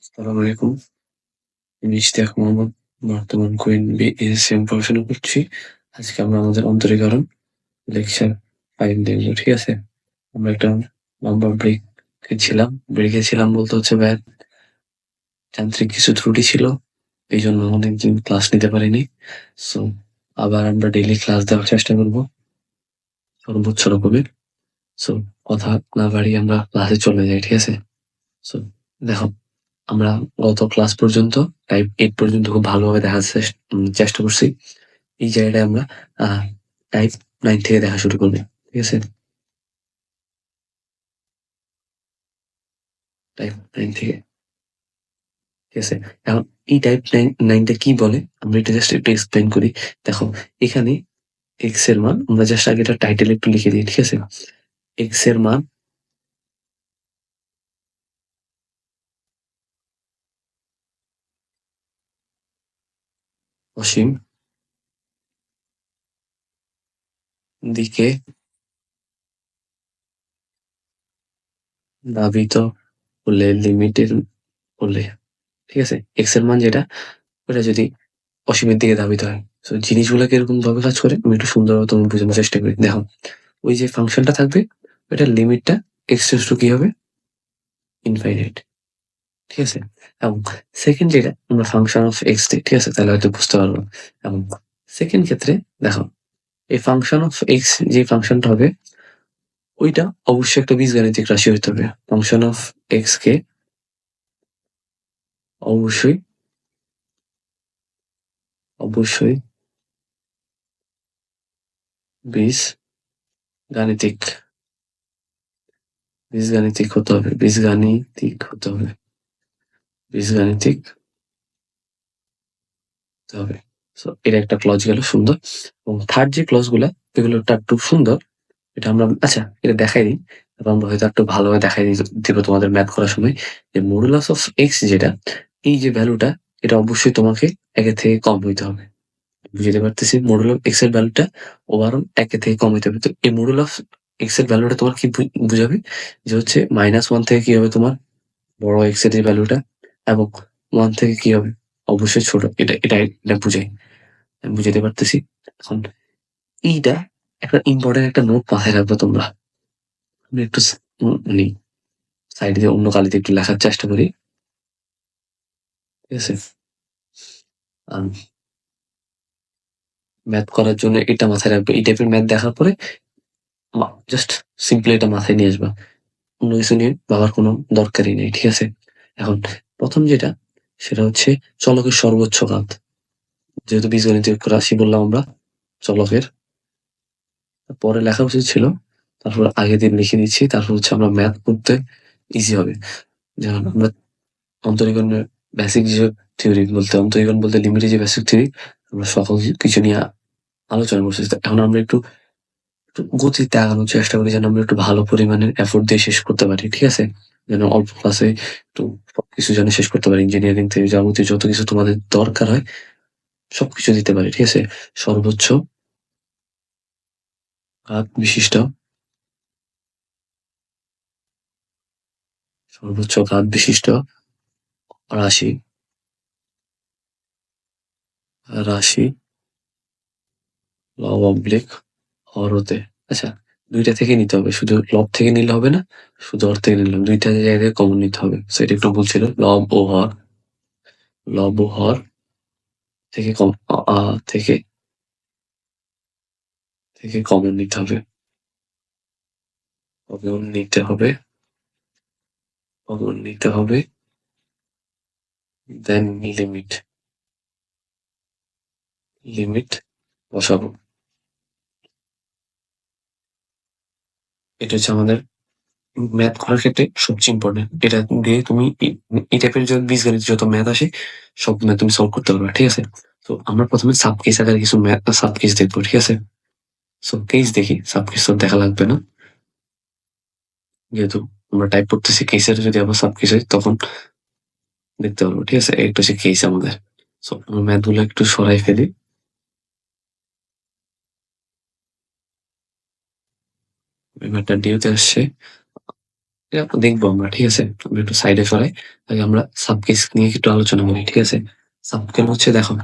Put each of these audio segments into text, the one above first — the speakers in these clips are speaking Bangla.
আসসালামু আলাইকুম। আমি ইশতিয়াক মোহাম্মদ। বর্তমান কুইন বিএসএম পড়াশোনা করছি। আজকে আমরা আমাদের অন্তরীকরণ লেকচার 5 দেখব। ঠিক আছে? আমরা একটা লম্বা ব্রেকে ছিলাম বলতে হচ্ছে ভাইয়া যান্ত্রিক কিছু ত্রুটি ছিল। এইজন্য অনেকদিন ক্লাস নিতে পারিনি। সো আবার আমরা ডেইলি ক্লাস দেওয়ার চেষ্টা করব সর্বোচ্চ রকমের। সো কথা না বাড়িয়ে আমরা ক্লাসে চলে যাই। ঠিক আছে? সো দেখো, আমরা গত ক্লাস পর্যন্ত টাইপ 8 পর্যন্ত খুব ভালোভাবে দেখার চেষ্টা করছি। এই জায়গাটায় আমরা টাইপ 9 থেকে দেখা শুরু করব। ঠিক আছে? টাইপ 9 থেকে। ঠিক আছে? এখন এই টাইপ 9 টা কি বলে? আমরা এটা জাস্ট একটু এক্সপ্লেইন করি। দেখো, এখানে x এর মান আমরা জাস্ট আগে এটা টাইটেল একটু লিখে দিই। ঠিক আছে? x এর মান অসীম দিকে ধাবিত হলে লিমিটের হলে, ঠিক আছে? x এর মান যেটা, ওটা যদি অসীমের দিকে ধাবিত হয়। তো জিনিসগুলা কিরকম ভাবে কাজ করে আমি একটু সুন্দরভাবে তোমাকে বোঝানোর চেষ্টা করি। দেখো, ওই যে ফাংশনটা থাকবে, ওইটার লিমিটটা x টেন্ডস টু কি হবে? ইনফাইনাইট। ঠিক আছে? এবং সেকেন্ড যেটা আমরা ফাংশন অফ x দিই, ঠিক আছে? তাহলে হয়তো বুঝতে পারবো। এবং সেকেন্ড ক্ষেত্রে দেখো, এই ফাংশন অফ x যে ফাংশনটা হবে, ওইটা অবশ্যই একটা বীজগাণিতিক রাশি হইতে হবে। ফাংশন অফ x কে অবশ্যই অবশ্যই বীজ গাণিতিক বীজগাণিতিক হতে হবে। বীজগাণিতিক হতে হবে। বীজগাণিতিক হতে হবে। সো এটা একটা ক্লজ গেল সুন্দর। এবং থার্ড যে ক্লজ গুলা, এগুলোটা একটু সুন্দর। এটা আমরা আচ্ছা এটা দেখাই দিই। তারপর আমরা হয়তো একটু ভালোভাবে দেখাই দিব তোমাদের ম্যাথ করার সময়। যে মডুলাস অফ এক্স যেটা, এই যে ভ্যালুটা, এটা অবশ্যই তোমাকে একের থেকে কম হইতে হবে। বুঝতে পারতেছি? মডুল অফ এক্স এর ভ্যালুটা ওভারঅল একের থেকে কম হইতে হবে। তো এই মডুল অফ এক্স এর ভ্যালুটা তোমার কি বুঝাবে? যে হচ্ছে -1 থেকে কি হবে তোমার বড় এক্স এর যে ভ্যালুটা, এবং 1 থেকে কি হবে অবশ্যই ছোট। এটা বুঝাই। আমি বুঝাতে পারতেছি? এখন এইটা একটা ইম্পর্টেন্ট একটা নোট মাথায় রাখবে তোমরা। আমি একটু মানে সাইডে দিয়ে অন্য কালিতে একটু লেখার চেষ্টা করি। ঠিক আছে? আম ম্যাথ করার জন্য এটা মাথায় রাখবে। এই টাইপের ম্যাথ দেখার পরে জাস্ট সিম্পলি এটা মাথায় নিয়ে আসবা। অন্য কিছু নিয়ে ভাবার কোনো দরকারই নেই। ঠিক আছে? এখন ১ম যেটা, সেটা হচ্ছে চলকের সর্বোচ্চ ঘাত। যেহেতু বীজগণিতের রাশি বললাম আমরা চলকের, পরে লেখা উচিত ছিল। তারপর আগে দিয়ে লিখে দিচ্ছি। তারপর হচ্ছে আমরা ম্যাথ করতে ইজি হবে। যেমন আমরা অন্তরীকরণের বেসিক যেসব থিওরি বলতে, অন্তরীকরণ বলতে লিমিটের যে বেসিক থিওরি, আমরা সকল কিছু নিয়ে আলোচনা করছি। তো এখন আমরা একটু গতিতে আগানোর চেষ্টা করি যেন আমরা একটু ভালো পরিমাণের এফোর্ট দিয়ে শেষ করতে পারি। ঠিক আছে? যেন অল্প ক্লাসে একটু সবকিছু যেন শেষ করতে পারি। ইঞ্জিনিয়ারিং থেকে যাবতীয় যত কিছু তোমাদের দরকার হয় সবকিছু দিতে পারি। ঠিক আছে? সর্বোচ্চ ঘাত বিশিষ্ট সর্বোচ্চ ঘাত বিশিষ্ট রাশি রাশি লব অবলিক হর হতে। আচ্ছা, ২ টা থেকে নিতে হবে। শুধু লব থেকে নিলে হবে না, শুধু হর থেকে নিলাম। ২ টা জায়গা থেকে কমন নিতে হবে। সো এটা একটু ভুল ছিল। লব ও হর থেকে কম আ আ থেকে থেকে কমন নিতে হবে। কমন নিতে হবে, কমন নিতে হবে। দেন লিমিট বসাবো। এটা হচ্ছে আমাদের ম্যাথ করার ক্ষেত্রে সবচেয়ে ইম্পোর্টেন্ট। এটা দিয়ে তুমি এই টাইপের বীজগণিত যত ম্যাথ আসে, সব ম্যাথ তুমি সলভ করতে পারবা। ঠিক আছে? তো আমরা ১ম এ সাব কেস আকারে কিছু সাব কেস দেখবো। ঠিক আছে? সো কেস দেখি। সাব কেস তো দেখা লাগবে না। যেহেতু আমরা টাইপ করতেছি, কেসের যদি আবার সাব কেস হয় তখন দেখতে পারবো। ঠিক আছে? এটা হচ্ছে কেস আমাদের। সো আমরা ম্যাথ গুলো একটু সরাই ফেলি। এই ম্যাথটা ডিউ তে আসছে। এটা দেখবো আমরা, ঠিক আছে? আমরা একটু সাইডে সরাই। আগে আমরা সাবকেস নিয়ে একটু আলোচনা করি, ঠিক আছে? সাবকেস হচ্ছে, দেখো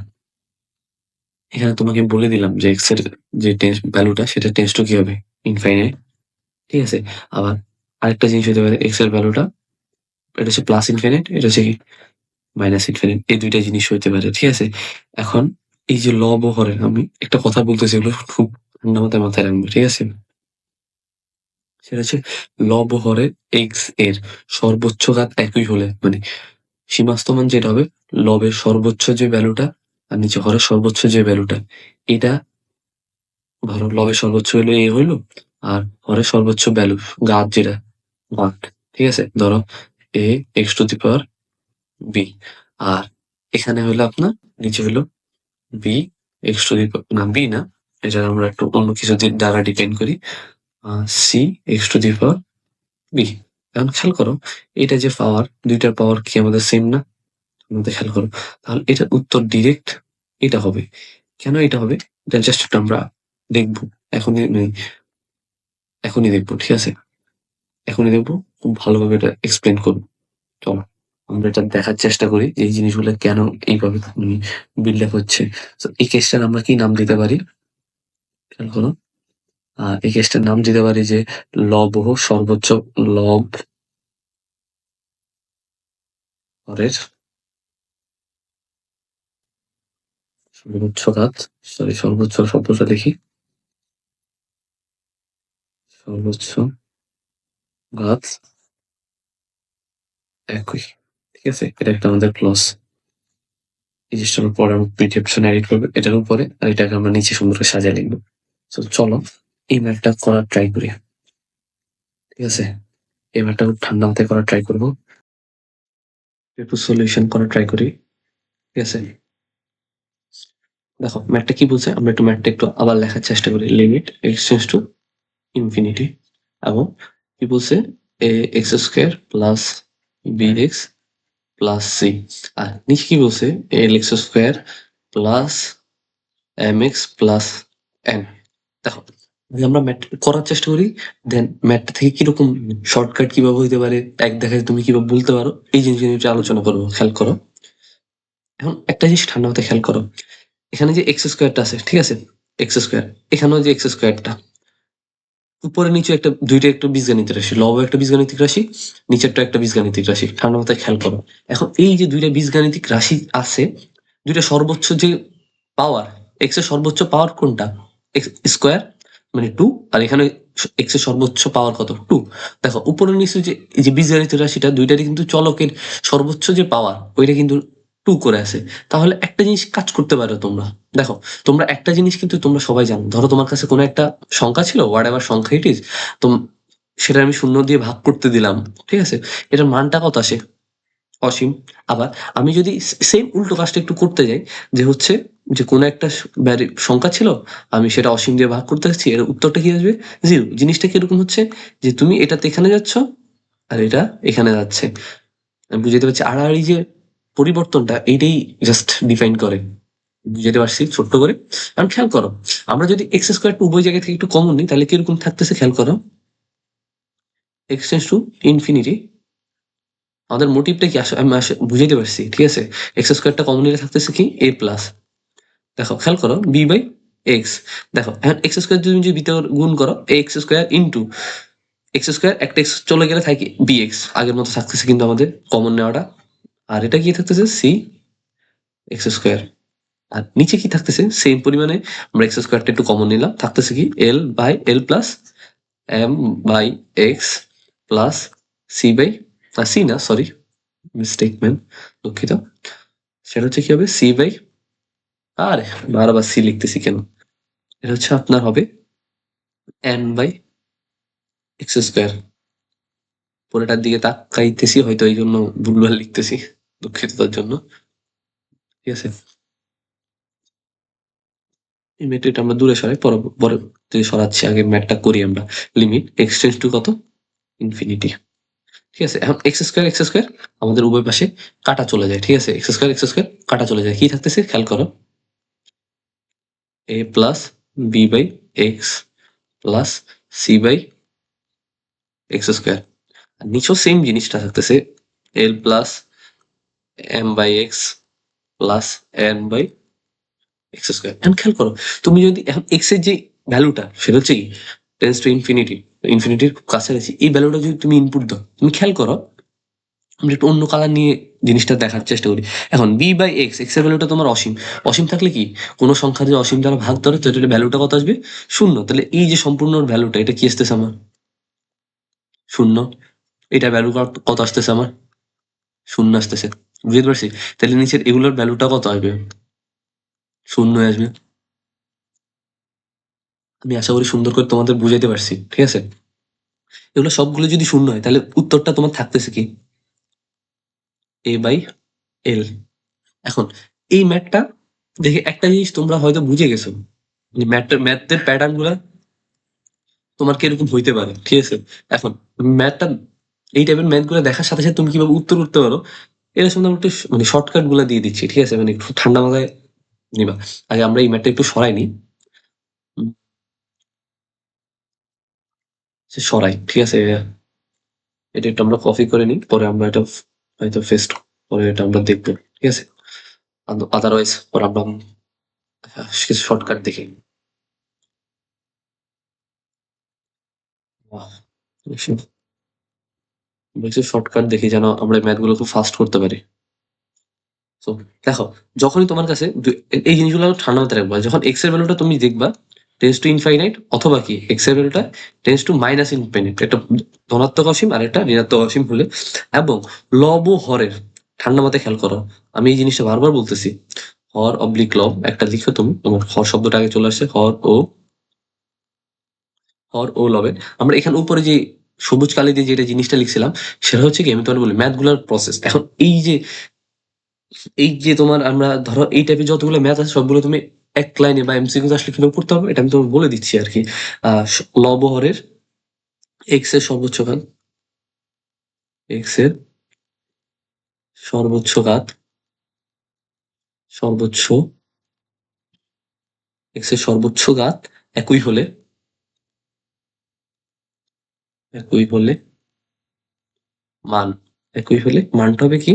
এখানে তোমাকে বলে দিলাম যে এক্স এর যে ভ্যালুটা সেটা টেন্ডস টু কি হবে? ইনফাইনাইট, ঠিক আছে? আবার আরেকটা জিনিস হতে পারে, এক্স এর ভ্যালুটা এটা হচ্ছে প্লাস ইনফিনিট, এটা হচ্ছে কি মাইনাস ইনফিনিট। এই দুইটা জিনিস হইতে পারে, ঠিক আছে? এখন এই যে লব ও হরের আমি একটা কথা বলতেছি, এগুলো খুব ঠান্ডা মাথায় মাথায় রাখবো, ঠিক আছে? সেটা হচ্ছে লব ও হরের এক্স এর সর্বোচ্চ ঘাত একই হলে, মানে সীমাস্ত মান যেটা হবে, লবের সর্বোচ্চ যে ভ্যালুটা আর নিচে হরের সর্বোচ্চ যে ভ্যালুটা, এটা ধরো লবের সর্বোচ্চ হইলো এ হইলো, আর হরের সর্বোচ্চ ভ্যালু ঘাত যেটা ঘাত, ঠিক আছে? ধরো a x to the power b, আর এখানে হলো আপনার নিচে হলো বি এক্স টু দি না, বি না, এটা আমরা একটু অন্য কিছু দ্বারা ডিপেন্ড করি, C X to the power B. এখন খেয়াল করো, এটা যে পাওয়ার, দুইটার পাওয়ার কি আমাদের সেম না? আমাদের খেয়াল করো, তাহলে এটার উত্তর ডিরেক্ট এটা হবে। কেন এটা হবে? এটা জাস্ট একটু আমরা দেখবো এখনই, মানে এখনই দেখবো, ঠিক আছে? এখনই দেখবো, খুব ভালোভাবে এটা এক্সপ্লেন করবো। চলো আমরা এটা দেখার চেষ্টা করি যে এই জিনিসগুলো কেন এইভাবে বিল্ড আপ হচ্ছে। তো এই কেসটার আমরা কি নাম দিতে পারি? খেয়াল করো, এই কেসটার নাম দিতে পারি যে লবহ সর্বোচ্চ, লব হরের সর্বোচ্চ ঘাত, সরি সর্বোচ্চ শব্দটা লিখি, সর্বোচ্চ ঘাত একই, ঠিক আছে? এটা একটা আমাদের ক্লজ। এই জিনিসটার পরে আমরা প্রিডিকশন এডিট করবো এটার উপরে, আর এটাকে আমরা নিচে সুন্দর করে সাজিয়ে লিখবো। তো চলো এই ম্যাথটা করার ট্রাই করি, ঠিক আছে? এই ম্যাথটা খুব ঠান্ডা মাথায় করার ট্রাই করবো, একটু সলিউশন করার ট্রাই করি, ঠিক আছে? দেখো ম্যাথটা কি বলছে, আমরা একটু ম্যাথটা একটু আবার লেখার চেষ্টা করি। Limit x tends to infinity, এবং কি বলছে, a x square plus b x plus c, আর নিচে কি বলছে, l x square plus m x plus n. দেখো যদি আমরা ম্যাথ করার চেষ্টা করি, দেন ম্যাথটা থেকে কিরকম শর্টকাট কিভাবে হইতে পারে, এক দেখায় তুমি কিভাবে বলতে পারো, এই জিনিস নিয়ে আলোচনা করবো। খেয়াল করো, এখন একটা জিনিস ঠান্ডা মাথায় খেয়াল করো, এখানে যে এক্স স্কোয়ারটা আছে, ঠিক আছে? এক্স স্কোয়ার, এখানেও যে এক্স স্কোয়ারটা, উপরে নিচে একটা দুইটা একটা বীজগাণিতিক রাশি, লব একটা বীজগাণিতিক রাশি, নিচেরটা একটা বীজগাণিতিক রাশি। ঠান্ডা মাথায় খেয়াল করো, এখন এই যে দুইটা বীজগাণিতিক রাশি আছে, দুইটা সর্বোচ্চ যে পাওয়ার, এক্স এর সর্বোচ্চ পাওয়ার কোনটা? এক্স স্কোয়ার মানে টু, আর এখানে এক্স এর সর্বোচ্চ পাওয়ার কত? টু। দেখো উপরে নিচে যে এই যে বীজগাণিতিক রাশিটা, দুইটারই কিন্তু চলকের সর্বোচ্চ যে পাওয়ার ওইটা কিন্তু টু করে আছে। তাহলে একটা জিনিস কাজ করতে পারো তোমরা, দেখো তোমরা একটা জিনিস কিন্তু তোমরা সবাই জানো, ধরো তোমার কাছে কোনো একটা সংখ্যা ছিল, হোয়াট এভার সংখ্যা ইট ইজ, তো সেটা আমি শূন্য দিয়ে ভাগ করতে দিলাম, ঠিক আছে? এটার মানটা কত আসে? অসীম। আবার আমি যদি সেম উল্টো কাজটা একটু করতে যাই, যে হচ্ছে যে কোনো একটা সংখ্যা ছিল, আমি সেটা অসীম দিয়ে ভাগ করতে যাচ্ছি, এর উত্তরটা কি আসবে? জিরো। জিনিসটা কিরকম হচ্ছে, যে তুমি এটাতে এখানে যাচ্ছ আর এটা এখানে যাচ্ছে, আমি বুঝাতে পারছি। আর আর এই যে পরিবর্তনটা, এইটাই জাস্ট ডিফাইন করে, বুঝাতে পারছি ছোট্ট করে। কারণ খেয়াল করো, আমরা যদি এক্স স্কোয়ার উভয় জায়গা থেকে একটু কমন নিই, তাহলে কিরকম থাকতেছে খেয়াল করো, এক্স টেন্ডস টু ইনফিনিটি, আমাদের মোটিভটা কি আমি বুঝাইতে পারছি, ঠিক আছে? এক্স স্কোয়ারটা কমন নিলে থাকতেছে কি এ প্লাস, দেখো খেয়াল করো বি বাই এক্স। দেখো এখন এক্স স্কোয়ার তুমি যদি ভিতর গুণ করো, x square into x square, একটা এক্স চলে গেলে থাকে বি এক্স, আগের মতো থাকতেছে কিন্তু আমাদের কমন নেওয়াটা। আর এটা কি থাকতেছে, সি এক্স স্কোয়ার, আর নিচে কি থাকতেছে সেম পরিমাণে, আমরা এক্স স্কোয়ারটা একটু কমন নিলাম, থাকতেছে কি L by L plus M by x plus C by, C না সরি, মিস্টেক ম্যান, দুঃখিত। সেটা হচ্ছে কি হবে, সি বাই, আরে বারবার সি লিখতেছি কেন, এটা হচ্ছে আপনার হবে এন বাই এক্স স্কোয়ার। পরেটার দিকে তাকাইতেছি হয়তো এই জন্য ভুলভাল লিখতেছি, দুঃখিত তার জন্য, ঠিক আছে? এই ম্যাটটা আমরা দূরে সরাই, পরে সরাচ্ছি, আগে ম্যাটটা করি আমরা। লিমিট এক্স টেন্ডস টু কত? ইনফিনিটি, ঠিক আছে? এখন এক্স স্কোয়ার আমাদের উভয় পাশে কাটা চলে যায়, ঠিক আছে? এক্স স্কোয়ার কাটা চলে যায়, কি থাকতেছে খেয়াল করো, a plus b by x plus C by x square. আর নিচেও সেম জিনিসটা থাকতেছে, l plus M by x plus n by x square. এখন খেয়াল করো, তুমি যদি এখন এক্স এর যে ভ্যালুটা সেটা হচ্ছে কি টেন্স টু ইনফিনিটি, ইনফিনিটির কাছাকাছি, এই ভ্যালুটা যদি তুমি ইনপুট দাও, তুমি খেয়াল করো আমরা একটু অন্য কালার নিয়ে জিনিসটা দেখার চেষ্টা করি। এখন বি বাই এক্স, এক্স এর ভ্যালুটা তোমার অসীম, অসীম থাকলে কি কোনো সংখ্যা যদি অসীম দ্বারা ভাগ ধরে তো এটা ভ্যালুটা কত আসবে? শূন্য। তাহলে এই যে সম্পূর্ণ ভ্যালুটা এটা কি আসতেছে আমার? শূন্য। এটা ভ্যালু কত আসতেছে আমার? শূন্য আসতেছে। বুঝতে পারছি? তাহলে নিচের এগুলোর ভ্যালুটা কত আসবে? শূন্য আসবে। আমি আশা করি সুন্দর করে তোমাদের বুঝাইতে পারছি, ঠিক আছে? এগুলো সবগুলো যদি শূন্য হয় তাহলে উত্তরটা তোমার থাকতেছে কি? এ বাই এল। এখন এই ম্যাথটা দেখে একটা জিনিস তোমরা হয়তো বুঝে গেছো, ম্যাথের প্যাটার্ন গুলা তোমার কিরকম হইতে পারে, ঠিক আছে? এখন ম্যাথটা, এই টাইপের ম্যাথ গুলো দেখার সাথে সাথে তুমি কিভাবে উত্তর করতে পারো এর সঙ্গে আমরা একটু মানে শর্টকাট গুলা দিয়ে দিচ্ছি, ঠিক আছে? মানে একটু ঠান্ডা মাথায় নিবা। আগে আমরা এই ম্যাথটা একটু সরাই নিই। সরাই, ঠিক আছে? এটা একটু আমরা কপি করে নিই, পরে আমরা এটা হয়তো ফেস্ট পরে এটা আমরা দেখবো, ঠিক আছে? আদারওয়াইজ পরে আমরা কিছু শর্টকাট দেখি। বলছি শর্টকাট দেখি যেন আমরা ম্যাথ গুলো খুব ফাস্ট করতে পারি। তো দেখো, যখনই তোমার কাছে এই জিনিসগুলো ঠান্ডা মাথায় রাখবা, যখন এক্স এর ভ্যালুটা তুমি দেখবা টেন্স টু ইনফাইনাইট, অথবা কি এক্স এর ভ্যালুটা টেন্স টু মাইনাস ইনফাইনাইট, একটা ধনাত্মক অসীম আর একটা ঋণাত্মক অসীম হলে, এবং লব ও হরের, ঠান্ডা মাথায় খেয়াল করো, আমি এই জিনিসটা বারবার বলতেছি, হর অবলিক লব একটা লিখো তুমি, তোমার হর শব্দটা আগে চলে আসছে, হর ও লবের। আমরা এখানে উপরে যে সবুজ কালি দিয়ে যেটা জিনিসটা লিখছিলাম সেটা হচ্ছে কি, আমি তোমার বলি ম্যাথ গুলার প্রসেস। এখন এই যে তোমার আমরা ধরো এই টাইপের যতগুলো ম্যাথ আছে সবগুলো তুমি এক লাইনে বা এমসিকিউ আসলে কিভাবে করতে হবে এটা আমি তোমাকে বলে দিচ্ছি আর কি। লব ও হরের এক্স এর সর্বোচ্চ ঘাত, এক্স এর সর্বোচ্চ ঘাত, সর্বোচ্চ এক্স এর সর্বোচ্চ ঘাত একই হলে, একই হলে মান, একই হলে মানটা হবে কি?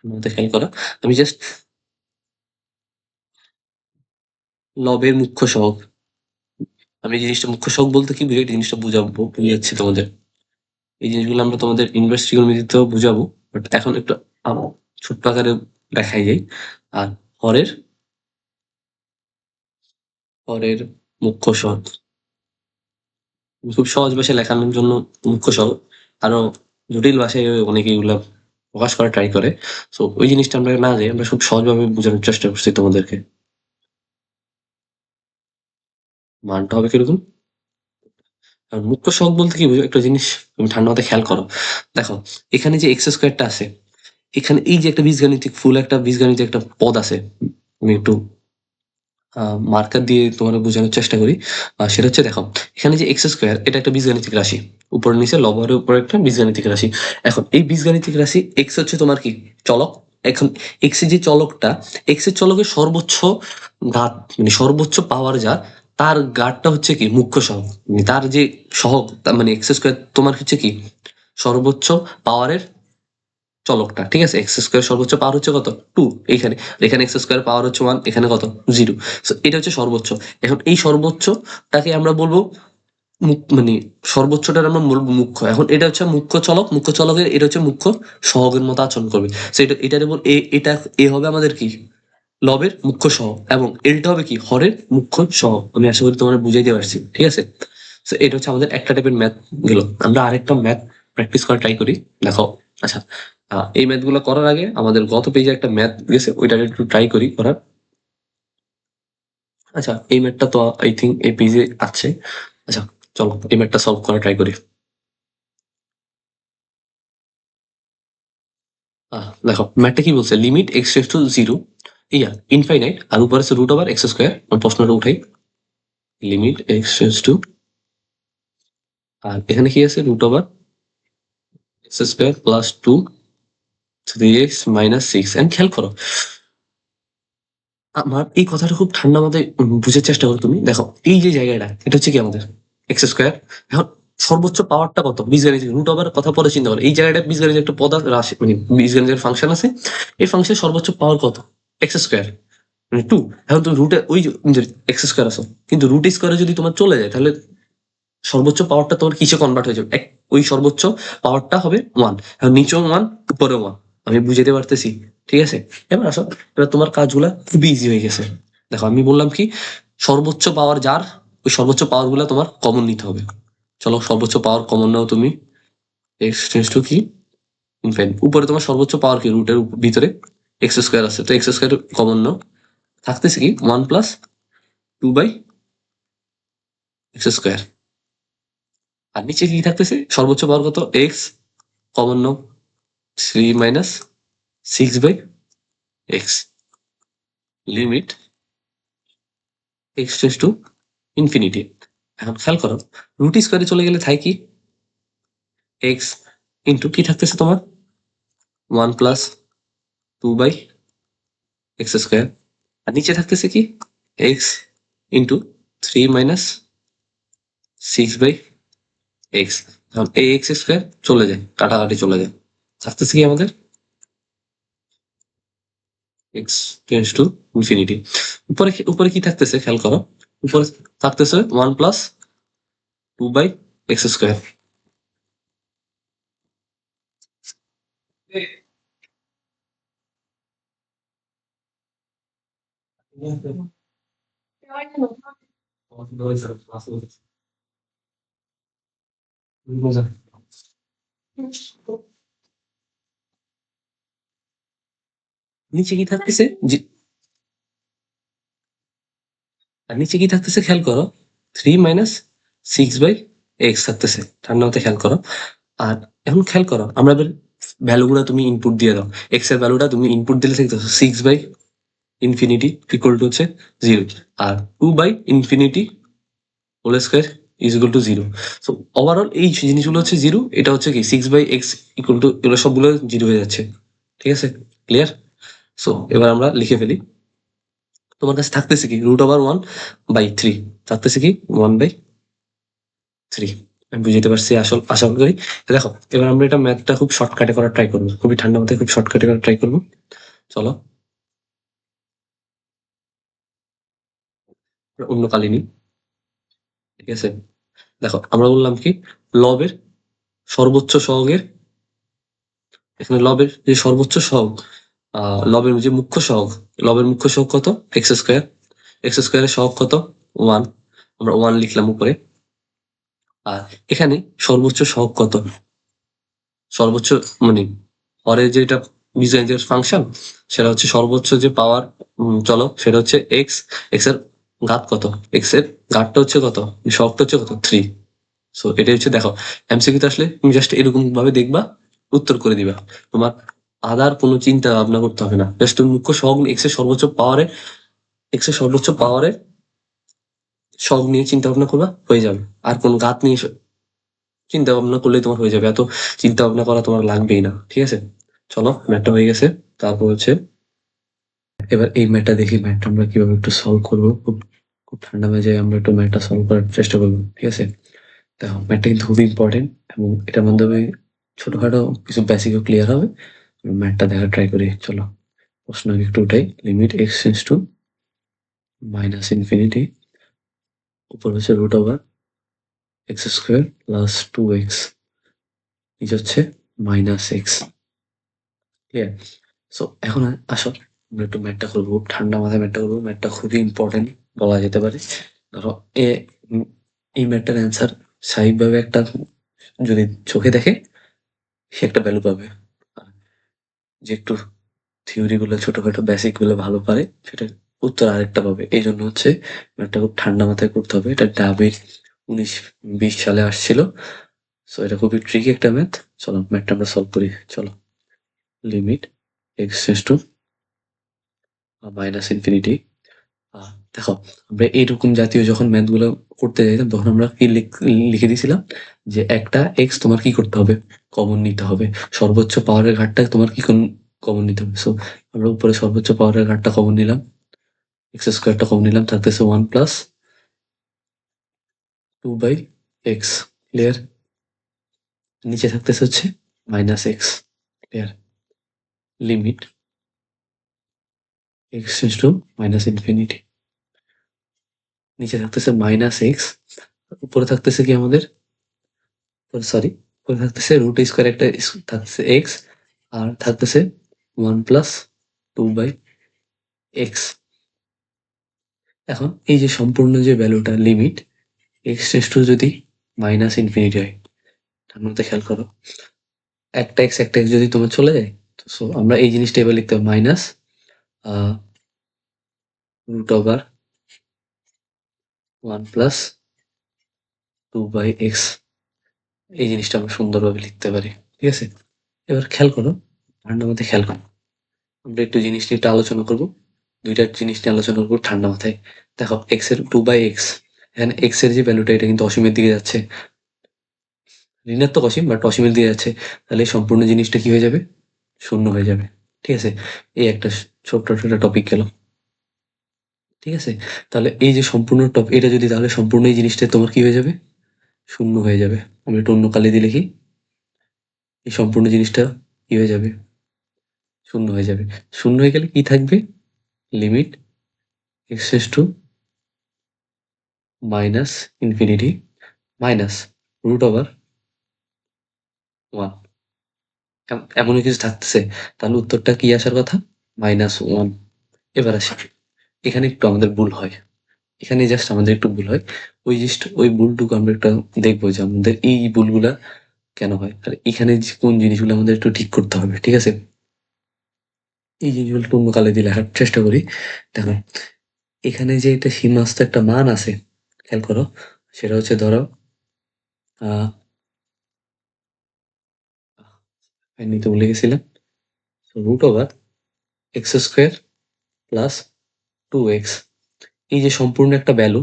আমাদের খেয়াল করা, আমি জাস্ট লবের মুখ্য সহগ, আমি এই জিনিসটা মুখ্য সহগ বলতে কি বুঝি এই জিনিসটা বুঝাবো, বুঝাচ্ছি তোমাদের। এই জিনিসগুলো আমরা তোমাদের ইনভার্স ট্রিগোনোমেট্রিতেও বুঝাবো, বাট এখন একটু ছোট্ট আকারে দেখাই যাই। আর হরের, হরের মুখ্য সহগ, খুব সহজ ভাষায় লেখানোর জন্য মুখ্য সহগ, আরো জটিল ভাষায় অনেকে এগুলা প্রকাশ করা ট্রাই করে। সো ওই জিনিসটা আমরা না যাই, আমরা খুব সহজভাবে বোঝানোর চেষ্টা করছি তোমাদেরকে। মানটা হবে কিরকম? আর মুখ্য সহগ বলতে কি বুঝো একটা জিনিস তুমি ঠান্ডা মাথায় খেয়াল করো। দেখো, এখানে যে এক্স স্কোয়ারটা আছে, এখানে এই যে একটা বীজগাণিতিক ফুল একটা বীজগাণিতিক একটা পদ আছে, আমি একটু মার্কার দিয়ে তোমার বোঝানোর চেষ্টা করি। সেটা হচ্ছে দেখো, এখানে যে এক্স স্কোয়ার এটা একটা বীজগাণিতিক রাশি, উপরে নিচে লবরের উপরে একটা বীজগাণিতিক রাশি। এখন এই বীজগাণিতিক রাশি এক্স হচ্ছে তোমার কি চলক। এখন এক্স এর যে চলকটা, এক্স এর চলকের সর্বোচ্চ ঘাত মানে সর্বোচ্চ পাওয়ার যা, তার ঘাতটা হচ্ছে কি মুখ্য সহগ, মানে তার যে সহগ মানে এক্স স্কোয়ার তোমার হচ্ছে কি সর্বোচ্চ পাওয়ারের চলকটা, ঠিক আছে? এক্স স্কোয়ার সর্বোচ্চ পাওয়ার হচ্ছে কত? 2। এখানে এখানে এক্স স্কোয়ার পাওয়ার হচ্ছে 1, এখানে কত? 0। সো এটা হচ্ছে সর্বোচ্চ। এখন এই সর্বোচ্চটাকে আমরা বলবো মানে সর্বোচ্চটার আমরা বলবো মুখ্য। এখন এটা হচ্ছে মুখ্য চলক, মুখ্য চলকের এটা হচ্ছে মুখ্য সহগের মতো আচরণ করবে। সো এটারে এটা এ হবে আমাদের কি লবের মুখ্য সহগ, এবং এলটা হবে কি হরের মুখ্য সহগ। আমি আশা করি তোমার বুঝাইতে পারছি, ঠিক আছে? সো এটা হচ্ছে আমাদের একটা টাইপের ম্যাথ গেল। আমরা আরেকটা ম্যাথ প্র্যাকটিস করা ট্রাই করি। দেখো, আচ্ছা, এই ম্যাথ গুলো করার আগে আমাদের গত পেজে একটা ম্যাথ গেছে, ওইটা একটু ট্রাই করি করার। আচ্ছা, এই ম্যাথটা তো আই থিঙ্ক এই পেজে আছে। আচ্ছা, চলো এই ম্যাথটা সলভ করা ট্রাই করি। দেখো ম্যাথটা কি বলছে, limit x tends to zero, infinite, আর উপরে আছে রুট ওভার এক্স স্কোয়ার। প্রশ্নটা উঠাই, লিমিট এক্স টেন্ডস টু, আর এখানে কি আছে root over x square plus 2 3x minus 6। And খেয়াল করো, আমার এই কথাটা খুব ঠান্ডা মাথায় বুঝার চেষ্টা করো তুমি। দেখো এই যে জায়গাটা এটা হচ্ছে কি আমাদের এক্স স্কোয়ার। এখন সর্বোচ্চ পাওয়ারটা কত বীজগণিত রুট ওভার কথা পরে চিন্তা করো, এই জায়গাটা বীজগণিত একটা পদ রাশি মানে বীজগণিতের ফাংশন আছে, এই ফাংশনের সর্বোচ্চ পাওয়ার কত, এক্স স্কোয়ার মানে 2। এখন তুমি রুটে ওই এক্স স্কোয়ার আছে, কিন্তু রুট স্কোয়ারে যদি তোমার চলে যায় তাহলে সর্বোচ্চ পাওয়ারটা তোমার কিসে কনভার্ট হয়ে যাবে, ওই সর্বোচ্চ পাওয়ারটা হবে 1, এখন নিচেও 1 উপরে 1। আমি বুঝাতে পারতেছি? ঠিক আছে, এবার আসো, এবার তোমার কাজগুলা খুবই ইজি হয়ে গেছে। দেখো আমি বললাম কি, সর্বোচ্চ পাওয়ার যার ওই সর্বোচ্চ পাওয়ার গুলা তোমার কমন নিতে হবে। চলো সর্বোচ্চ পাওয়ার কমন নাও তুমি, এক্স টেন্স টু কি ইনফিনিটি, উপরে তোমার সর্বোচ্চ পাওয়ার কি রুটের ভিতরে এক্স স্কোয়ার আছে, তো এক্স স্কোয়ার কমন নাও, থাকতেছে কি 1 প্লাস 2 বাই এক্স স্কোয়ার। আর নিচে কি থাকতেছে, সর্বোচ্চ পাওয়ার কত এক্স, কমন নাও 3 minus 6 by X, limit X tends to infinity. এখন খেয়াল করো, রুট স্কোয়ারে চলে গেলে থাকে কি এক্স ইন্টু কি থাকতেছে তোমার 1 প্লাস 2 বাই এক্স স্কোয়ার, আর নিচে থাকতেছে কি X into 3 minus 6 by X. এখন এই এক্স স্কোয়ার চলে যায়, কাটাকাটি চলে যায়, থাকতেছে কি আমাদের এক্স টেন্স টু ইনফিনিটি। উপরে উপরে কি থাকতেছে খেয়াল করো, উপরে থাকতেছে 1 প্লাস 2 বাই এক্স স্কোয়ার। নিচে কি থাকতেছে আর নিচে কি থাকতেছে খেয়াল করো, 3 মাইনাস 6 বাই এক্স থাকতেছে, ঠান্ডা মাথায় খেয়াল করো। আর এখন খেয়াল করো, আমরা ভ্যালু গুলা তুমি ইনপুট দিয়ে দাও, এক্স এর ভ্যালুটা তুমি ইনপুট দিলে থাকতেছে 6 বাই ইনফিনিটি ইকুয়াল টু হচ্ছে 0, আর 2 by infinity whole square is equal to 0। So overall এই জিনিসগুলো হচ্ছে 0, এটা হচ্ছে কি 6 বাই এক্স ইকুয়াল টু, এগুলো সবগুলো 0 হয়ে যাচ্ছে। ঠিক আছে, ক্লিয়ার? সো এবার আমরা লিখে ফেলি, তোমার কাছে থাকতেছে কি √1/3, থাকতেছে কি 1/3। আমি বুঝতে পারছি আশা করি। দেখো এবার আমরা এটা ম্যাথটা খুব শর্টকাটে করার ট্রাই করবো, খুবই ঠান্ডা মাথায় খুব শর্টকাটে করার ট্রাই করবো। চলো অন্য কালিনী। ঠিক আছে, দেখো আমরা বললাম কি লবের সর্বোচ্চ সহগের, এখানে লবের যে সর্বোচ্চ সহগ, লবের যে মুখ্য সহগ, লবের মুখ্য সহগ কত এক্স স্কোয়ার, এক্স স্কোয়ারের সহগ কত 1, আমরা 1 লিখলাম উপরে। আর এখানে সর্বোচ্চ সহগ কত, সর্বোচ্চ মানে পরে যেটা বিজয়ের ফাংশন, সেটা হচ্ছে সর্বোচ্চ যে পাওয়ার, চলো সেটা হচ্ছে এক্স, এক্স এর ঘাত কত, এক্স এর ঘাতটা হচ্ছে কত, সহগটা হচ্ছে কত 3। সো এটা হচ্ছে দেখো এমসিকিউতে আসলে তুমি জাস্ট এরকম ভাবে দেখবা, উত্তর করে দিবা, তোমার আদার কোনো চিন্তা ভাবনা করতে হবে না, জাস্ট তুমি মুখ্য সহগ এক্স এর সর্বোচ্চ পাওয়ারে, এক্স এর সর্বোচ্চ পাওয়ারে সহগ নিয়ে চিন্তা ভাবনা করবা, হয়ে যাবে। আর কোন ঘাত নিয়ে চিন্তা ভাবনা করলে তোমার হয়ে যাবে, এত চিন্তা ভাবনা করা তোমার লাগবেই না। ঠিক আছে, চলো ম্যাথটা হয়ে গেছে। তারপর হচ্ছে এবার এই ম্যাথটা দেখি, ম্যাথটা আমরা কিভাবে একটু সলভ করবো, খুব খুব ঠান্ডা মেজাজে আমরা একটু ম্যাথটা সলভ করার চেষ্টা করবো। ঠিক আছে, দেখো ম্যাথটা কিন্তু খুবই ইম্পর্টেন্ট, এবং এটার মাধ্যমে ছোটখাটো কিছু বেসিকও ক্লিয়ার হবে। ম্যাথটা দেখার ট্রাই করি, চলো প্রশ্ন আগে একটু উঠাই। Limit X tends two minus infinity, উপর হচ্ছে √এক্স স্কোয়ার প্লাস 2x, নিচে হচ্ছে মাইনাস এক্স। ক্লিয়ার? সো এখন আসো আমরা একটু ম্যাথটা করবো, খুব ঠান্ডা মাথায় ম্যাথটা করবো, ম্যাথটা খুবই ইম্পর্টেন্ট বলা যেতে পারে। ধরো এ এই ম্যাথটার অ্যান্সার স্বাভাবিকভাবে একটা যদি চোখে দেখে সে একটা ভ্যালু পাবে, আর যে একটু থিওরি গুলো ছোটখাটো বেসিক গুলো ভালো পারে সেটা উত্তর আরেকটা পাবে। এই জন্য হচ্ছে ম্যাথটা খুব ঠান্ডা মাথায় করতে হবে। এটা ডাবির 1920 সালে আসছিল। সো এটা খুবই ট্রিকি একটা ম্যাথ। চলো ম্যাথটা আমরা সলভ করি, চলো। Limit X tends two minus infinity. দেখো আমরা এইরকম জাতীয় যখন ম্যাথ গুলো করতে যাইতাম তখন আমরা কি লিখে দিয়েছিলাম যে একটা এক্স তোমার কি করতে হবে, কমন নিতে হবে, সর্বোচ্চ পাওয়ারের ঘাটটা তোমার কি কমন নিতে হবে। সো আমরা উপরে সর্বোচ্চ পাওয়ারের ঘাটটা কমন নিলাম, এক্স স্কোয়ারটা কমন নিলাম, থাকতেছে 1 প্লাস 2/x। ক্লিয়ার? নিচে থাকতেছে হচ্ছে -x, clear? Limit x tends to -infinity. নিচে থাকতেছে -x, উপরে থাকতেছে কি আমাদের, সরি, উপরে থাকতেছে রুট স্কোয়ার একটা থাকতেছে x, আর থাকতেছে 1+2/x। এখন এই যে সম্পূর্ণ যে ভ্যালুটা লিমিট x টেন্ডস টু যদি -ইনফিনিটি হয়, তার মধ্যে খেয়াল করো একটা x যদি তোমার চলে যায়, সো আমরা এই জিনিসটা এবার লিখতে হবে মাইনাস √1+2/x। এই জিনিসটা আমরা সুন্দরভাবে লিখতে পারি, ঠিক আছে? এবার খেয়াল করো, ঠান্ডা মাথায় খেয়াল করো, আমরা একটু জিনিস নিয়ে একটু আলোচনা করবো, দুইটা জিনিস নিয়ে আলোচনা করবো ঠান্ডা মাথায়। দেখো এক্স এর 2/x, এখানে এক্স এর যে ভ্যালুটা এটা কিন্তু অসীমের দিকে যাচ্ছে, ঋণাত্মক অসীম বাট অসীমের দিকে যাচ্ছে, তাহলে এই সম্পূর্ণ জিনিসটা কি হয়ে যাবে, শূন্য হয়ে যাবে, ঠিক আছে? এই একটা ছোট্ট একটা টপিক গেল, ঠিক আছে? তাহলে এই যে সম্পূর্ণ এটা যদি তাহলে সম্পূর্ণ এই জিনিসটা তোমার কি হয়ে যাবে, শূন্য হয়ে যাবে। আমি একটু অন্য কালি দিয়ে লিখি, এই সম্পূর্ণ জিনিসটা কি হয়ে যাবে, শূন্য হয়ে যাবে। শূন্য হয়ে গেলে কি থাকবে, লিমিট এক্সেস টু -ইনফিনিটি মাইনাস √1, এমনই কিছু থাকতেছে। তাহলে উত্তরটা কি আসার কথা, -1। এবার আসি, এখানে একটু আমাদের ভুল হয়, এখানে জাস্ট আমাদের একটু ভুল হয়, ওই ভুলটুকু আমরা একটা দেখবো যে আমাদের এই ভুলগুলা কেন হয়, আর এখানে যে কোন জিনিসগুলো আমাদের একটু ঠিক করতে হবে, ঠিক আছে? এই জিনিসগুলো একটু অন্য কালে দিয়ে লেখার চেষ্টা করি। দেখো এখানে যে একটা সীমাস্ত একটা মান আছে, খেয়াল করো, সেটা হচ্ছে ধরো নিতে ভুলে গেছিলাম, √(x²+2x). এই যে সম্পূর্ণ একটা ভ্যালু,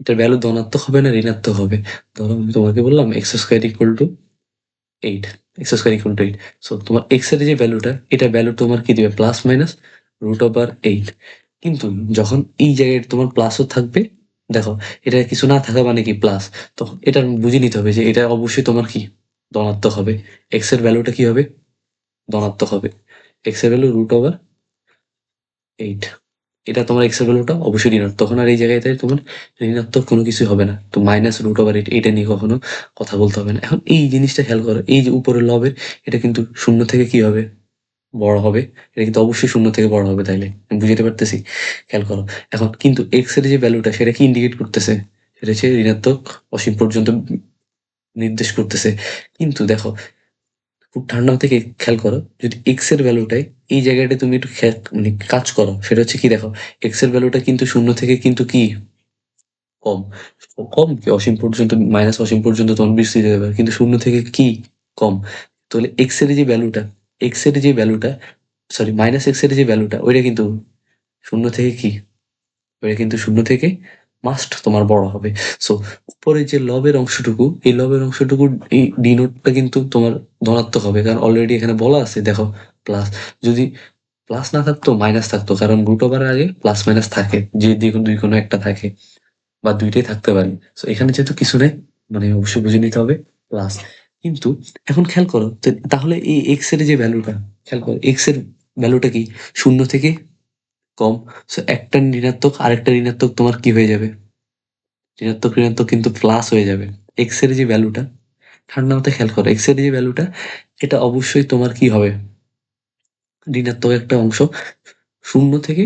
এটার ভ্যালু ধনাত্মক হবে না ঋণাত্মক হবে? ধরো আমি তোমাকে বললাম x²=8, x²=8, সো তোমার x এর যে ভ্যালুটা, এটা ভ্যালু তোমার কি দিবে, প্লাস মাইনাস √8। কিন্তু যখন এই জায়গায় তোমার প্লাসও থাকবে, দেখো এটা কিছু না থাকা মানে কি প্লাস, তখন এটা বুঝে নিতে হবে যে এটা অবশ্যই তোমার কি ধনাত্মক হবে, x এর ভ্যালুটা কি হবে, ধনাত্মক হবে। x এর ভ্যালু √8, এটা তোমার x এর ভ্যালুটা অবশ্যই ঋণাত্মক, তখন আর এই জায়গাতে তোমার ঋণাত্মক কোনো কিছু হবে না, তো -√8 এটা নিয়ে কখনো কথা বলতে হবে না। এখন এই জিনিসটা খেয়াল করো, এই যে উপরের লবের, এটা কিন্তু শূন্য থেকে কি হবে, বড় হবে, এটা কিন্তু অবশ্যই শূন্য থেকে বড় হবে, তাইলে আমি বুঝতে পারতেছি, খেয়াল করো। এখন কিন্তু এক্স এর যে ভ্যালুটা সেটা কি ইন্ডিকেট করতেছে, সেটা হচ্ছে ঋণাত্মক অসীম পর্যন্ত নির্দেশ করতেছে। কিন্তু দেখো খুব ঠান্ডা থেকে খেয়াল করো, যদি এক্স এর ভ্যালুটাই এই জায়গাটা তুমি একটু মানে কাজ করো, সেটা হচ্ছে কি, দেখো এক্স এর ভ্যালুটা কিন্তু শূন্য থেকে কিন্তু কি কম, কম কি অসীম পর্যন্ত, মাইনাস অসীম পর্যন্ত তোমার বিস্তৃত হতে পারে, কিন্তু শূন্য থেকে কি কম। তাহলে এক্স এর যে ভ্যালুটা, এক্স এর যে ভ্যালুটা, সরি -x এর যে ভ্যালুটা, ওইটা কিন্তু শূন্য থেকে কি, ওইটা কিন্তু শূন্য থেকে মাস্ট তোমার বড় হবে। সো উপরে যে লবের অংশটুকু, এই লবের অংশটুকু এই ডিনোটটা কিন্তু তোমার ধনাত্মক হবে, কারণ অলরেডি এখানে বলা আছে, দেখো প্লাস, যদি প্লাস না থাকতো মাইনাস থাকতো, কারণ √এর আগে প্লাস মাইনাস থাকে, যে দুই কোনো একটা থাকে, বা দুইটাই থাকতে পারে। সো এখানে যেহেতু কিছু নেই, মানে অবশ্যই বুঝে নিতে হবে প্লাস। কিন্তু এখন খেয়াল করো, তাহলে এই এক্স এর যে ভ্যালুটা, খেয়াল করো এক্স এর ভ্যালুটা কি, শূন্য থেকে কম। সো একটা ঋণাত্মক আরেকটা ঋণাত্মক তোমার কি হয়ে যাবে, ঋণাত্মক ঋণাত্মক কিন্তু প্লাস হয়ে যাবে। এক্স এর যে ভ্যালুটা, ঠান্ডা মাথায় খেয়াল করো, এক্স এর যে ভ্যালুটা, এটা অবশ্যই তোমার কি হবে, ঋণাত্মক একটা অংশ, শূন্য থেকে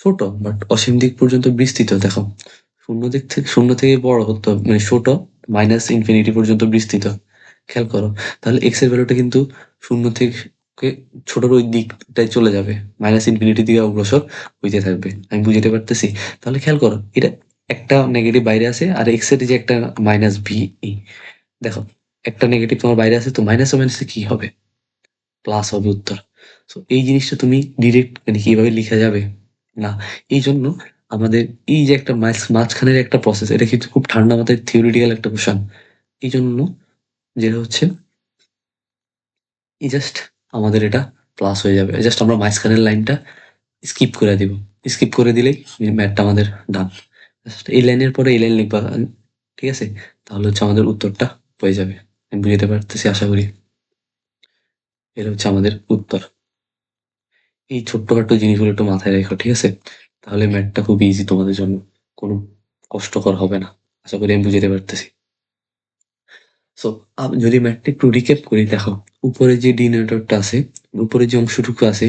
ছোট বাট অসীম দিক পর্যন্ত বিস্তৃত। দেখো শূন্য থেকে বড় হতো মানে ছোট, -ইনফিনিটি পর্যন্ত বিস্তৃত, খেয়াল করো। তাহলে এক্স এর ভ্যালুটা কিন্তু শূন্য থেকে ছোটর ওই দিকটায় চলে যাবে, -ইনফিনিটি দিকে অগ্রসর হইতে থাকবে, আমি বুঝতে পারতেছি। তাহলে খেয়াল করো, এটা একটা নেগেটিভ বাইরে আছে, আর এক্স এর যে একটা -b, দেখো একটা নেগেটিভ তোমার বাইরে আছে, তো মাইনাসে মাইনাসে কি হবে, প্লাস হবে উত্তর। সো এই জিনিসটা তুমি ডিরেক্ট মানে কিভাবে লিখা যাবে না, এই জন্য আমাদের এই যে একটা মাঝখানের একটা প্রসেস, এটা কিন্তু খুব ঠান্ডা মাথায় থিওরিটিক্যাল একটা কোশ্চেন। এই জন্য যেটা হচ্ছে, এই জাস্ট আমাদের এটা প্লাস হয়ে যাবে, জাস্ট আমরা মাঝখানের লাইনটা স্কিপ করে দিব, স্কিপ করে দিলেই ম্যাথটা আমাদের ডান। এই লাইনের পরে এই লাইন লিখবা, ঠিক আছে? তাহলে হচ্ছে আমাদের উত্তরটা হয়ে যাবে। আমি বুঝাতে পারতেছি আশা করি। এটা হচ্ছে আমাদের উত্তর। এই ছোট্টখাট্ট জিনিসগুলো একটু মাথায় রেখো, ঠিক আছে? তাহলে ম্যাথটা খুব ইজি তোমাদের জন্য। কোনো কষ্টকর হবে না। আশা করি আমি বুঝাতে পারতেছি। সো যদি ম্যাথটা একটু রিক্যাপ করি, দেখো উপরে যে ডিনোমিনেটরটা আছে, উপরে যে অংশটুকু আছে,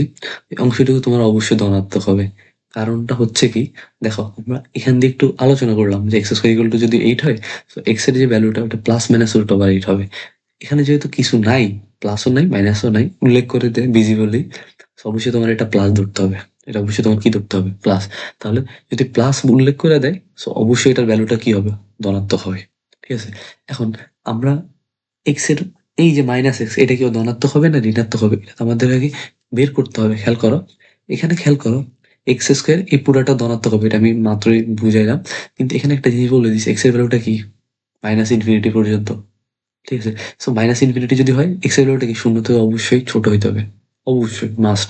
ওই অংশটুকু তোমার অবশ্যই ধনাত্মক হবে। কারণটা হচ্ছে কি, দেখো আমরা এখান দিয়ে একটু আলোচনা করলাম যে এক্স স্কোয়ার ইকুয়াল টু যদি 8 হয়, তো এক্স এর যে ভ্যালুটা ওটা প্লাস মাইনাস রুট ওভার 8 হবে। এখানে যেহেতু কিছু নাই, প্লাসও নাই মাইনাসও নাই, উল্লেখ করে দেয় ভিজিবলি, অবশ্যই তোমার এটা প্লাস ধরতে হবে। এটা অবশ্যই তোমার কি ধরতে হবে? প্লাস। তাহলে যদি প্লাস উল্লেখ করে দেয়, সো অবশ্যই এটার ভ্যালুটা কি হবে? ধনাত্মক হবে। ঠিক আছে? এখন আমরা এক্স এর এই যে মাইনাস এক্স, এটা কি ধনাত্মক হবে না ঋণাত্মক হবে? এটা তো আমাদের আগে বের করতে হবে। খেয়াল করো, এখানে খেয়াল করো, এক্স স্কোয়ার এই পুরাটা ধনাত্মক হবে, এটা আমি মাত্রই বুঝাইলাম। কিন্তু এখানে একটা জিনিস বলে দিচ্ছি, এক্স এর ভ্যালুটা কি? মাইনাস ইনফিনিটি পর্যন্ত। ঠিক আছে? সো মাইনাস ইনফিনিটি যদি হয়, এক্স এর ভ্যালুটা কি? শূন্য থেকে অবশ্যই ছোট হইতে হবে। অবশ্যই মাস্ট।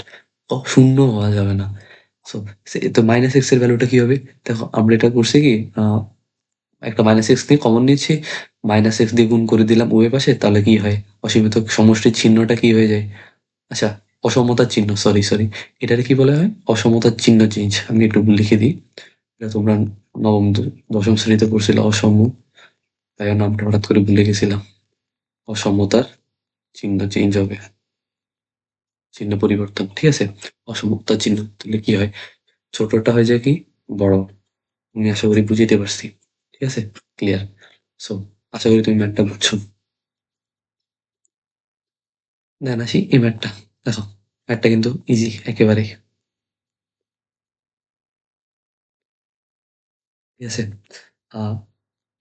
শূন্য হওয়া যাবে না। সো তো মাইনাস এক্স এর ভ্যালুটা কি হবে? দেখো আমরা এটা করছি কি, একটা মাইনাস এক্স দিয়ে কমন নিচ্ছি, মাইনাস এক্স দিয়ে গুণ করে দিলাম উভয় পাশে, তাহলে কি হয়? অসীমিত সমষ্টির চিহ্নটা কি হয়ে যায়? আচ্ছা, অসমতার চিহ্ন, সরি সরি, এটারে কি বলা হয়? অসমতার চিহ্ন চেঞ্জ। আমি একটু লিখে দিই, এটা তোমরা নবম দশম শ্রেণীতে পড়ছিল অসম, তাই নামটা হঠাৎ করে ভুলে গেছিলাম। অসমতার চিহ্ন চেঞ্জ হবে, চিহ্ন পরিবর্তন, ঠিক আছে? অসমতার চিহ্ন, তাহলে কি হয়? ছোটটা হয়ে যায় কি বড়। আমি আশা করি বুঝিতে পারছি। ঠিক আছে? ক্লিয়ার? সো আশা করি তুমি ম্যাথটা বুঝছো। দেন আসি এই ম্যাথটা। দেখো ম্যাথটা কিন্তু ইজি একেবারে। ঠিক আছে? আহ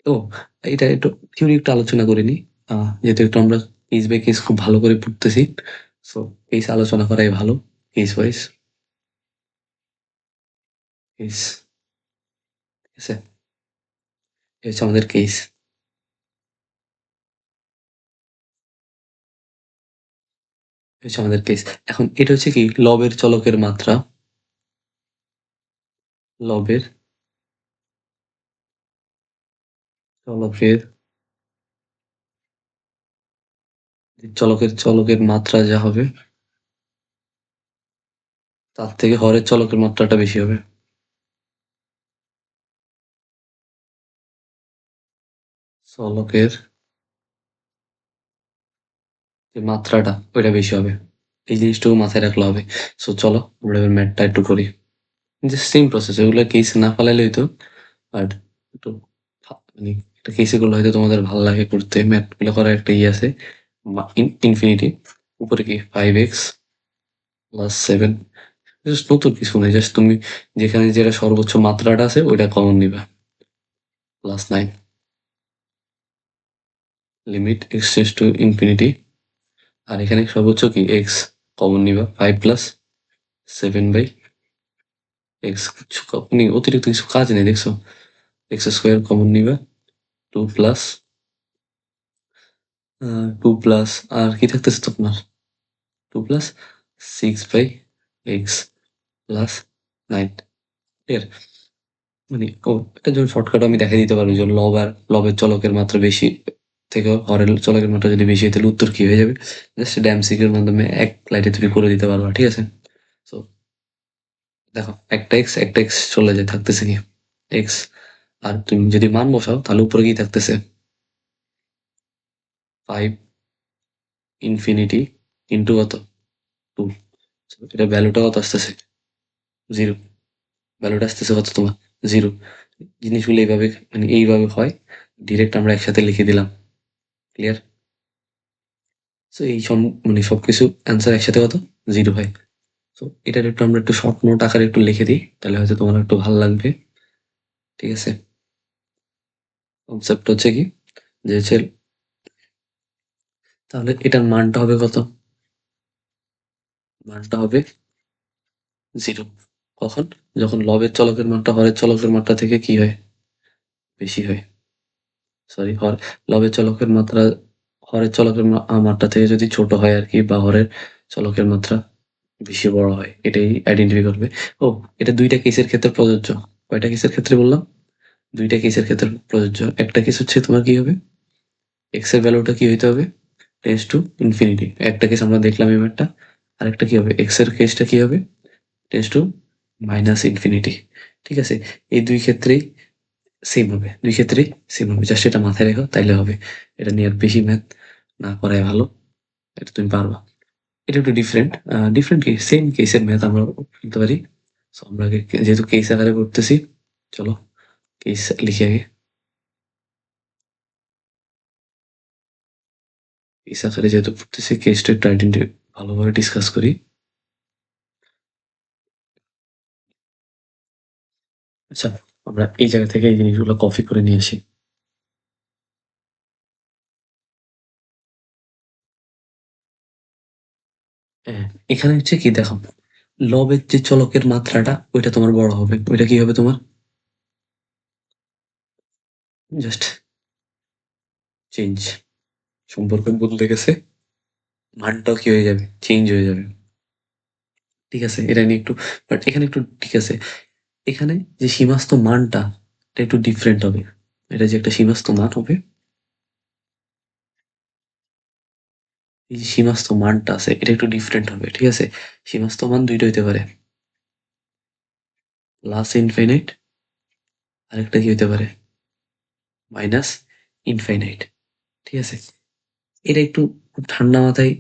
ও, এটা একটু থিওরি একটু আলোচনা করে নি। যেহেতু একটু আমরা কেস বাই কেস খুব ভালো করে পড়তেছি, সো কেস আলোচনা করাই ভালো। কেস ওয়াইজ কেস, ঠিক আছে? এই হচ্ছে আমাদের কেস, হচ্ছে আমাদের কেস। এখন এটা হচ্ছে কি, লবের চলকের মাত্রা, লবের চলকের, চলকের চলকের মাত্রা যা হবে, তার থেকে হরের চলকের মাত্রাটা বেশি হবে। চলকের যে মাত্রাটা ওইটা বেশি হবে। এই জিনিসটুকু মাথায় রাখলে হবে। সো চলো আমরা এবার ম্যাথটা একটু করি। জাস্ট সেম প্রসেস, এগুলো কেস না ফেলাইলে হইতো, বাট একটু মানে একটা কেসে করলে হয়তো তোমাদের ভালো লাগে করতে। ম্যাথ গুলো করার একটা ইয়ে আছে, ইনফিনিটি, উপরে কি 5x প্লাস 7, জাস্ট নতুন কিছু নেই, জাস্ট তুমি যেখানে যেটা সর্বোচ্চ মাত্রাটা আছে ওইটা কমন নিবা, plus 9, limit x tends to infinity. আর এখানে সর্বোচ্চ কি এক্স কমন নিবা, 5 + 7/x। মানে অতিরিক্ত কিছু কাজ নেই, দেখছো? এক্স স্কোয়ার কমন নিবা, 2 + 2 + আর কি থাকতেছে তোমার, 2 + 6/x প্লাস 9। এর মানে এটা যখন শর্টকাট আমি দেখাই দিতে পারবো যে লবের চলকের মাত্রা বেশি থেকে হরের চলকের মাত্রা যদি বেশি হয়, তাহলে উত্তর কি হয়ে যাবে? জাস্ট ড্যামসিকের মাধ্যমে এক লাইটে তুমি করে দিতে পারবা, ঠিক আছে? তো দেখো একটা এক্স চলে যায়, থাকতেছে কি এক্স। আর তুমি যদি মান বসাও তাহলে উপরে কি থাকতেছে? 5 ইনফিনিটি কত? 2। এটা ভ্যালুটা কত আসতেছে? 0। ভ্যালুটা আসতেছে কত তোমার? 0। জিনিসগুলো এইভাবে মানে এইভাবে হয়, ডিরেক্ট আমরা একসাথে লিখে দিলাম। ক্লিয়ার? সো এই মানে সবকিছু অ্যান্সার একসাথে কত? 0 হয়। তো এটার একটু আমরা একটু শর্ট নোট আকারে একটু লিখে দিই, তাহলে হয়তো তোমার একটু ভালো লাগবে। ঠিক আছে? কনসেপ্ট হচ্ছে কি, যে হচ্ছে তাহলে এটার মানটা হবে কত? মানটা হবে 0। কখন? যখন লবের চলকের মানটা হরের চলকের মাত্রা থেকে কি হয়? বেশি হয়। সরি, লবের চলকের মাত্রা হরের চলকের মাত্রা থেকে যদি ছোট হয় আর কি, বা হরের চলকের মাত্রা বেশি বড় হয়, এটাই আইডেন্টিফাই করবে। ও, এটা 2টা কেসের ক্ষেত্রে প্রযোজ্য। কয়টা কেসের ক্ষেত্রে বললাম? 2টা কেসের ক্ষেত্রে প্রযোজ্য। একটা কেস হচ্ছে তোমার কি হবে, এক্স এর ভ্যালুটা কি হইতে হবে? Tends to infinity. একটা কেস আমরা দেখলাম এই ম্যাথটা। আরেকটা কি হবে? এক্স এর কেসটা কি হবে? Tends to minus infinity. ঠিক আছে? এই ২ ক্ষেত্রেই সেম হবে। ২ ক্ষেত্রেই সেম হবে। জাস্ট এটা মাথায় রেখো তাইলে হবে। এটা নিয়ে আর বেশি ম্যাথ না করাই ভালো। এটা তুমি পারবা। এটা একটু ডিফারেন্ট। ডিফারেন্ট কি? সেম কেসের ম্যাথ আমরা করতে পারি। সো আমরা আগে যেহেতু কেস আকারে করতেছি, চলো কেস লিখি আগে। কেস আকারে যেহেতু করতেছি, কেসটা একটু ভালোভাবে ডিসকাস করি। আচ্ছা, আমরা এই জায়গা থেকে এই জিনিসগুলো কপি করে নিয়ে আসি। হ্যাঁ, এখানে হচ্ছে কি দেখো, লবের যে চলকের মাত্রাটা ওইটা তোমার বড় হবে। ওইটা কি হবে তোমার? Just change. সম্পর্ক বদলে গেছে, মানটাও কি হয়ে যাবে? চেঞ্জ হয়ে যাবে। ঠিক আছে? এটা নিয়ে একটু, বাট এখানে একটু ঠিক আছে। এখানে যে সীমাস্ত মানটা এটা একটু ডিফারেন্ট হবে। এটা যে একটা সীমাস্ত মান হবে, এই যে সীমাস্ত মানটা আছে এটা একটু ডিফারেন্ট হবে। ঠিক আছে? সীমাস্ত মান ২ টা হইতে পারে। প্লাস ইনফিনিট, আরেকটা কি হইতে পারে? Minus infinite. ঠিক আছে? এটা একটু খুব ঠান্ডা মাথায়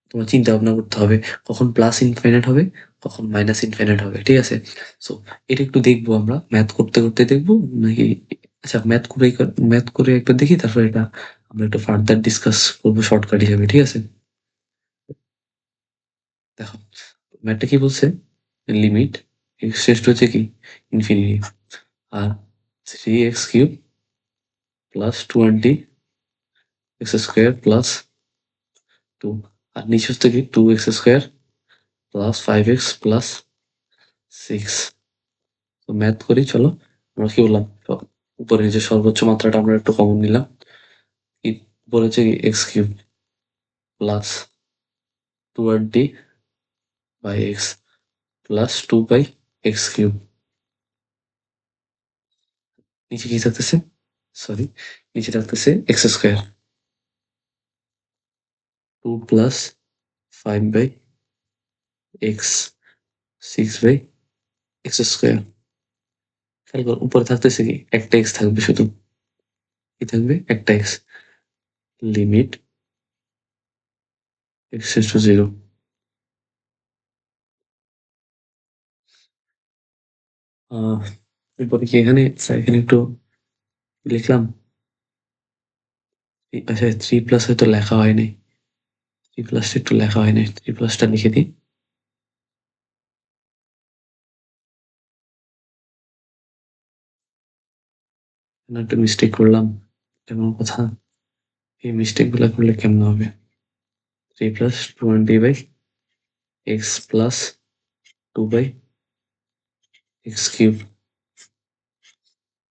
তোমার চিন্তা ভাবনা করতে হবে। কখন প্লাস ইনফিনিট হবে, কখন মাইনাস ইনফিনিট হবে। ঠিক আছে? সো এটা একটু দেখবো আমরা ম্যাথ করতে, করতে দেখবো নাকি? আচ্ছা, ম্যাথ করে একবার দেখি, তারপর এটা আমরা একটু ফার্দার ডিসকাস করবো শর্টকাট হিসেবে। ঠিক আছে? দেখো, ম্যাথটা কি বলছে? লিমিট এক্স টেন্ডস টু হচ্ছে কি? ইনফিনিটি। আর 3x³ plus 20 x square plus 2, আর নিচে হচ্ছে কি 2x² প্লাস 5x প্লাস 6। তো ম্যাথ করি চলো। আমরা কি বললাম? উপরে যে সর্বোচ্চ মাত্রাটা আমরা একটু কমন নিলাম। কি উপরে হচ্ছে কি x³ plus 2d by x plus 2 by x³। নিচে কি থাকতেছে? সরি, নিচে থাকতেছে x² 2 plus 5 by x 6 by x²। খেয়াল করো উপরে থাকতেছে কি? একটা x থাকবে শুধু। কি থাকবে? একটা x। Limit x tends to 0। এরপরে কি এখানে, আচ্ছা, এখানে একটু লিখলাম। আচ্ছা, 3 প্লাস হয়তো লেখা হয়নি। 3 প্লাসটা একটু লেখা হয়নি। 3 প্লাসটা লিখে দিই। এখানে একটা মিস্টেক করলাম। এমন কথা। এই মিস্টেক গুলা করলে কেমন হবে? 3 plus 20 by x plus 2 by x³।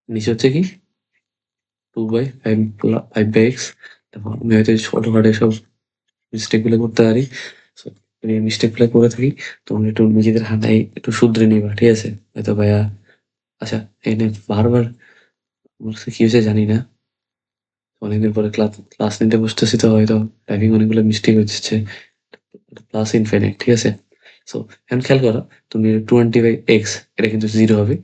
নিচে হচ্ছে কি 2 বাই 5 5 বাই x। দেখো আমি হয়তো ছোটখাটো সব মিস্টেক গুলো করতে পারি। So, যদি এই মিস্টেক গুলো করে থাকি তোমরা একটু নিজেদের হাতায় একটু শুধরে নিবা। ঠিক আছে? হয়তো ভাইয়া, আচ্ছা, এনে বারবার আমার কাছে কি হয়েছে জানি না। অনেকদিন পরে ক্লাস নিতে বসতেছি তো হয়তো টাইপিং অনেকগুলো মিস্টেক হচ্ছে। Plus infinite. ঠিক আছে? সো এখন খেয়াল করো, তুমি 20 বাই এক্স এটা কিন্তু জিরো হবে।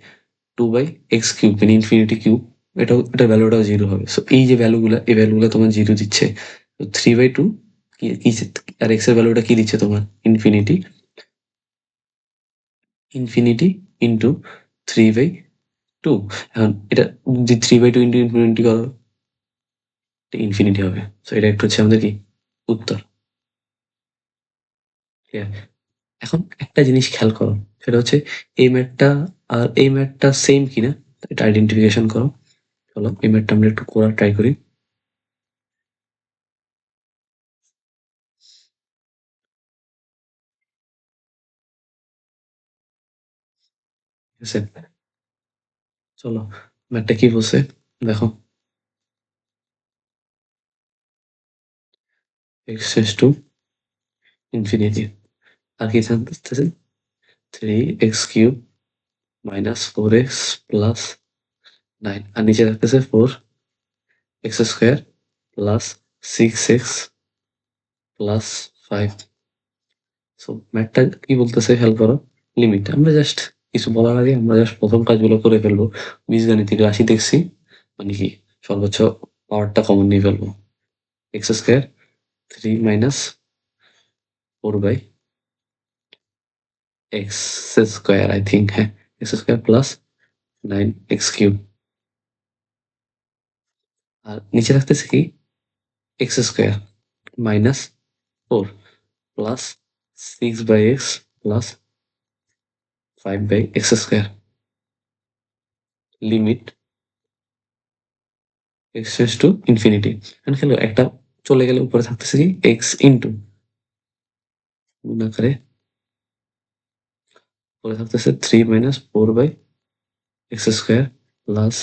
2 বাই x³ মানে ইনফিনিটি কিউব, এটার ভ্যালুটাও জিরো হবে। সো এই যে ভ্যালুগুলা, এই ভ্যালুগুলা তোমার জিরো দিচ্ছে। 3/2 কি কি আর এক্স এর ভ্যালুটা কি দিচ্ছে তোমার? ইনফিনিটি। Infinity into 3/2। এখন এটা যদি 3/2 ইন্টু ইনফিনিটি করো, ইনফিনিটি হবে। সো এটা একটা হচ্ছে আমাদের কি উত্তর। ঠিক আছে? এখন একটা জিনিস খেয়াল করো, সেটা হচ্ছে এই ম্যাথটা আর এই ম্যাথটা সেম কিনা এটা আইডেন্টিফিকেশন করো। চলো এই ম্যাথটা আমরা একটু করার ট্রাই করি। ঠিক আছে? চলো ম্যাথটা কি বলছে দেখো। X tends to infinity. আর কি থাকতেছে? 3x³ মাইনাস 4x প্লাস 9, আর নিচে থাকতেছে 4x² plus 6x plus 5। So ম্যাথটা কি বলতেছে খেয়াল করো, লিমিট। আমরা জাস্ট কিছু বলার আগে আমরা জাস্ট প্রথম কাজগুলো করে ফেলবো। বীজগাণিতিক রাশি দেখছি মানে কি সর্বোচ্চ পাওয়ারটা কমন নিয়ে ফেলবো। X square 3 minus 4 by x square, I think, হ্যাঁ, x square plus 9x cube. আর নিচে রাখতেছে কি x square minus 4 plus 6 by x plus 5 by x square. Limit x tends to infinity. এখন খেলো একটা চলে গেলে উপরে থাকতেছে কি এক্স ইন্টু গুণ আকারে উপরে থাকতেছে 3 minus 4 by x square plus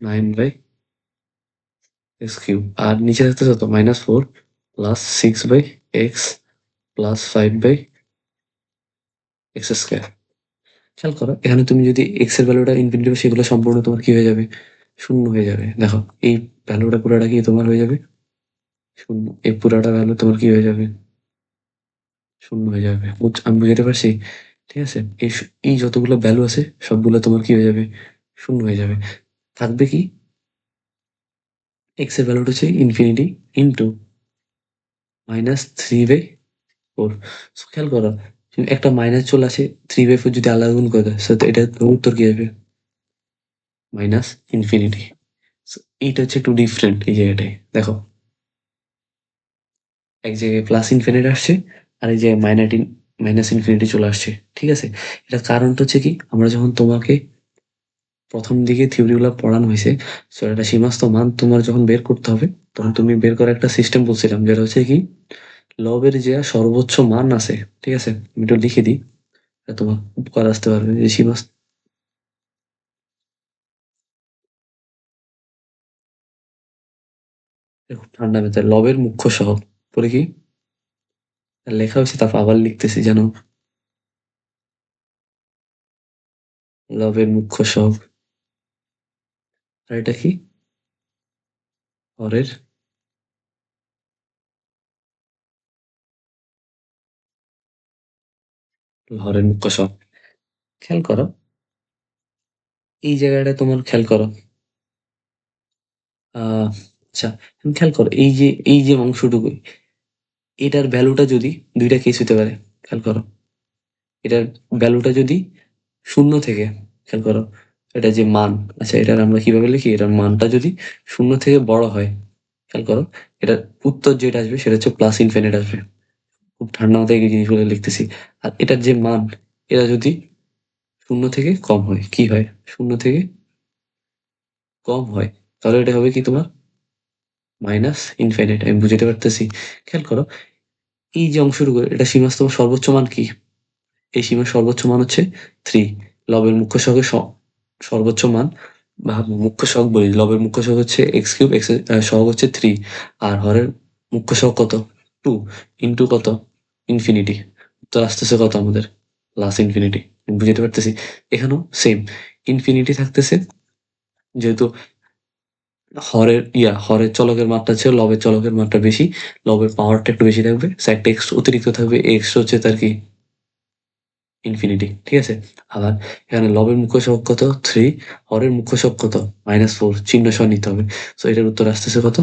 9 by x cube. আর নিচে থাকতেছে তো -4 plus 6 by x plus 5 by x square. খেয়াল করো এখানে তুমি যদি এক্স এর ভ্যালুটা ইনফিনিটি সেগুলো সম্পূর্ণ তোমার কি হয়ে যাবে, শূন্য হয়ে যাবে। দেখো এই ভ্যালুটা পুরাটা কি তোমার হয়ে যাবে শূন্য, এই পুরাটা ভ্যালু তোমার কি হয়ে যাবে শূন্য হয়ে যাবে। আমি বুঝাতে পারছি? ঠিক আছে, এই যতগুলো ভ্যালু আছে সবগুলো তোমার কি হয়ে যাবে শূন্য হয়ে যাবে। থাকবে কি এক্স এর ভ্যালুটা হচ্ছে ইনফিনিটি ইন্টু -3/4। খেয়াল করো একটা মাইনাস চলে আসে 3/4 যদি আলাদা গুণ করে দেয় তো এটা উত্তর কি হবে মাইনাস ইনফিনিটি। এইটা হচ্ছে একটু ডিফারেন্ট এই জায়গাটায়। দেখো এক জায়গায় প্লাস ইনফিনিটি আসছে আর এই জায়গায় মাইনাস ইনফিনিটি চলে আসছে। ঠিক আছে, এটা কারণটা হচ্ছে কি আমরা যখন তোমাকে প্রথম দিকে থিওরিগুলো পড়ানো হয়েছে, সো একটা সীমাস্ত মান তোমার যখন বের করতে হবে তখন তুমি বের করার একটা সিস্টেম বলছিলাম যেটা হচ্ছে কি লবের যে সর্বোচ্চ মান আছে। ঠিক আছে, আমি একটু লিখে দিই, এটা তোমার উপকার আসতে পারবে। যে সীমাস্ত খুব ঠান্ডা মেজাজ লবের মুখ্য সহগ পরে কি লেখা হয়েছে, তারপর আবার লিখতেছি যেন লবের মুখ্য সহগ। আর এটা কি হরের হরের মুখ্য সহগ। খেয়াল করো এই জায়গাটা তোমার খেয়াল করো আচ্ছা এখন খেয়াল করো এই যে অংশটুকু এটার ভ্যালুটা যদি দুইটা কেস হতে পারে। খেয়াল করো এটার ভ্যালুটা যদি শূন্য থেকে, খেয়াল করো এটা যে মান, আচ্ছা এটার আমরা কিভাবে লিখি, এটার মানটা যদি শূন্য থেকে বড় হয়, খেয়াল করো এটার উত্তর যেটা আসবে সেটা হচ্ছে প্লাস ইনফিনিট আসবে। খুব ঠান্ডা মাথায় এই জিনিসগুলো লিখতেছি। আর এটার যে মান এটা যদি শূন্য থেকে কম হয়, কি হয় শূন্য থেকে কম হয়, তাহলে এটা হবে কি তোমার মাইনাস ইনফিনিট। আমি বুঝতে পারতেছি? খেয়াল করো এই যে অংশটুকু এটা সীমার তোমার সর্বোচ্চ মান কি, এই সীমার সর্বোচ্চ মান হচ্ছে 3। লবের মুখ্য সহগের সর্বোচ্চ মান বা মুখ্য সহগ বলি, লবের মুখ্য সহগ হচ্ছে এক্স কিউব, এক্স সহগ হচ্ছে 3। আর হরের মুখ্য সহগ কত 2 ইন্টু কত ইনফিনিটি। তো আসতেছে কত আমাদের প্লাস ইনফিনিটি। বুঝতে পারতেছি? এখানেও সেম ইনফিনিটি থাকতেছে, যেহেতু হরের চলকের মাত্রা ছিল লবের চলকের মাত্রা বেশি, লবের পাওয়ারটা একটু বেশি থাকবে, সাইডটা এক্স অতিরিক্ত থাকবে, এক্স হচ্ছে তার কি ইনফিনিটি। ঠিক আছে, আবার এখানে লবের মুখ্য সহগ কত 3, হরের মুখ্য সহগ কত -4, চিহ্ন সহ নিতে হবে। সো এটার উত্তর আসতেছে কত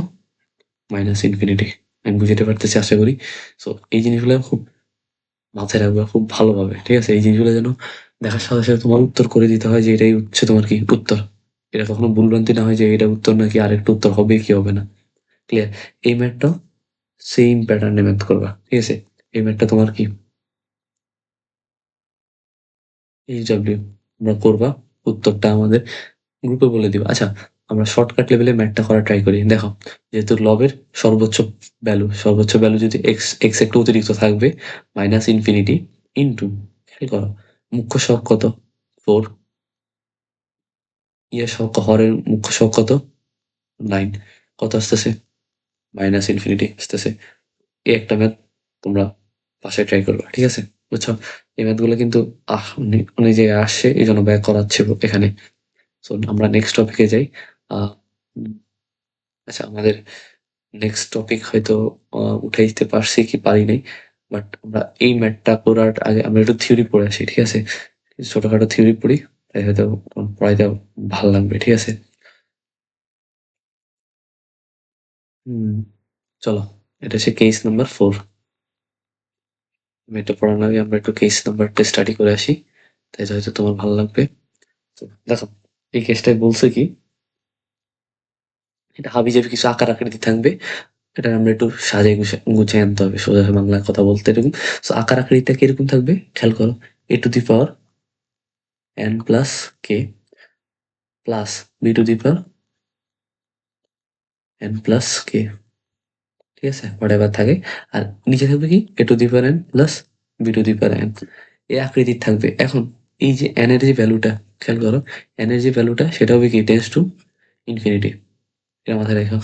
মাইনাস ইনফিনিটি। আমি বুঝতে পারতেছি আশা করি। সো এই জিনিসগুলো খুব মাথায় রাখবে খুব ভালোভাবে। ঠিক আছে, এই জিনিসগুলো যেন দেখার সাথে সাথে তোমার উত্তর করে দিতে হয় যে এটাই হচ্ছে তোমার কি উত্তর। এটা কখনো ভুলভ্রান্তি না হয় যে এটা উত্তর নাকি আরেকটা উত্তর হবে কি হবে না। ক্লিয়ার? এই ম্যাথটা সেম প্যাটার্নে ম্যাথ করবা। ঠিক আছে, এই ম্যাথটা তোমার কি এইচডব্লিউ আমরা করবা, উত্তরটা আমাদের গ্রুপে বলে দিবা। আচ্ছা আমরা শর্টকাট লেভেলে ম্যাথটা করা ট্রাই করি। দেখো যেহেতু লবের সর্বোচ্চ ভ্যালু যদি এক্স এক্স একটু অতিরিক্ত থাকবে মাইনাস ইনফিনিটি ইন্টু, খেয়াল করো মুখ্য সহগ কত 4, সহগ হরের মুখ্য সহগ কত 9, কত আসতেছে মাইনাস ইনফিনিটি আসতেছে। এই একটা ম্যাথ তোমরা বাসায় ট্রাই করবা। ঠিক আছে, বুঝছো? এই ম্যাথ গুলো কিন্তু অনেক অনেক জায়গায় আসছে, এই জন্য ব্যয় করাচ্ছে এখানে। সো আমরা নেক্সট টপিকে যাই। আহ উম, আচ্ছা আমাদের নেক্সট টপিক হয়তো উঠাইতে পারছি কি পারি নাই, বাট আমরা এই ম্যাথটা করার আগে আমরা একটু থিওরি পড়ে আসি, ঠিক আছে? ছোটখাটো থিওরি পড়ি, তাই হয়তো পড়াইতে ভালো লাগবে, ঠিক আছে? হুম, চলো, এটা হচ্ছে কেস নাম্বার 4। আমি এটা পড়ানোর আগে আমরা একটু কেস নাম্বারটা স্টাডি করে আসি, তাই হয়তো তোমার ভালো লাগবে। তো দেখো, এই কেসটায় বলছে কি, এটা হাবিজাবি কিছু আকার আকৃতি থাকবে, এটা আমরা একটু সাজিয়ে গুছিয়ে আনতে হবে, সোজা বাংলায় কথা বলতে এরকম। সো আকার আকৃতিটা কিরকম থাকবে খেয়াল করো, a to the power n plus k plus b to the power n plus k, ঠিক আছে? হোয়াটএভার থাকে। আর নিচে থাকবে কি a to the power n plus b to the power n, এই আকৃতির থাকবে। এখন এই যে এন এর যে ভ্যালুটা, খেয়াল করো, এন এর যে ভ্যালুটা সেটা হবে কি টেন্স টু ইনফিনিটি। এটা মাথায় রেখো,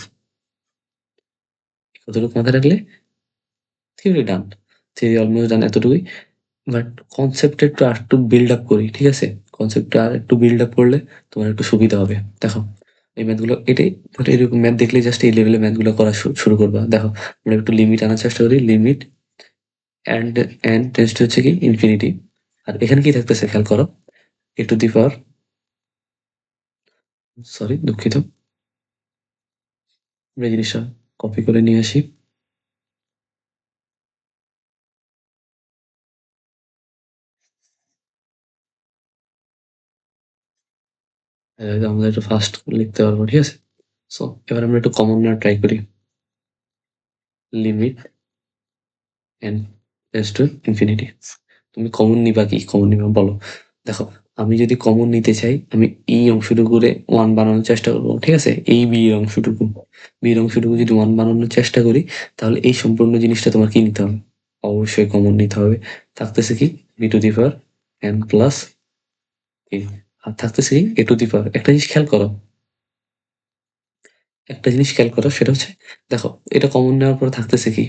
কতটুকু মাথায় রাখলে থিওরি ডান, থিওরি অলমোস্ট ডান এতটুকুই। বাট কনসেপ্টটা একটু আরেকটু বিল্ড আপ করি, ঠিক আছে? কনসেপ্টটা আর একটু বিল্ড আপ করলে তোমার একটু সুবিধা হবে। দেখো, এই ম্যাথগুলো এটাই, বাট এরকম ম্যাথ দেখলে জাস্ট এই লেভেলে ম্যাথগুলো করা শুরু করবা। দেখো, আমরা একটু লিমিট আনার চেষ্টা করি, limit and and tends to হচ্ছে কি ইনফিনিটি। আর এখানে কি থাকতেছে খেয়াল করো, a to the power, sorry দুঃখিত, আমরা এই জিনিসটা কপি করে নিয়ে আসি। আমরা একটু ফাস্ট লিখতে পারবো, ঠিক আছে? সো এবার আমরা একটু কমন নেওয়ার ট্রাই করি, limit N tends to infinity. তুমি কমন নিবা কি, কমন নিবা বলো? দেখো, আমি যদি কমন নিতে চাই, আমি এই অংশটুকুরে ওয়ান বানানোর চেষ্টা করবো, ঠিক আছে? এই বি এর অংশটুকু, বি এর অংশটুকু যদি ওয়ান বানানোর চেষ্টা করি, তাহলে এই সম্পূর্ণ জিনিসটা তোমার কি নিতে হবে? অবশ্যই কমন নিতে হবে। থাকতেছে কি b to the power n plus a, আর থাকতেছে কি এ টু দি পাওয়ার। একটা জিনিস খেয়াল করো, একটা জিনিস খেয়াল করো, সেটা হচ্ছে, দেখো, এটা কমন নেওয়ার পর থাকতেছে কি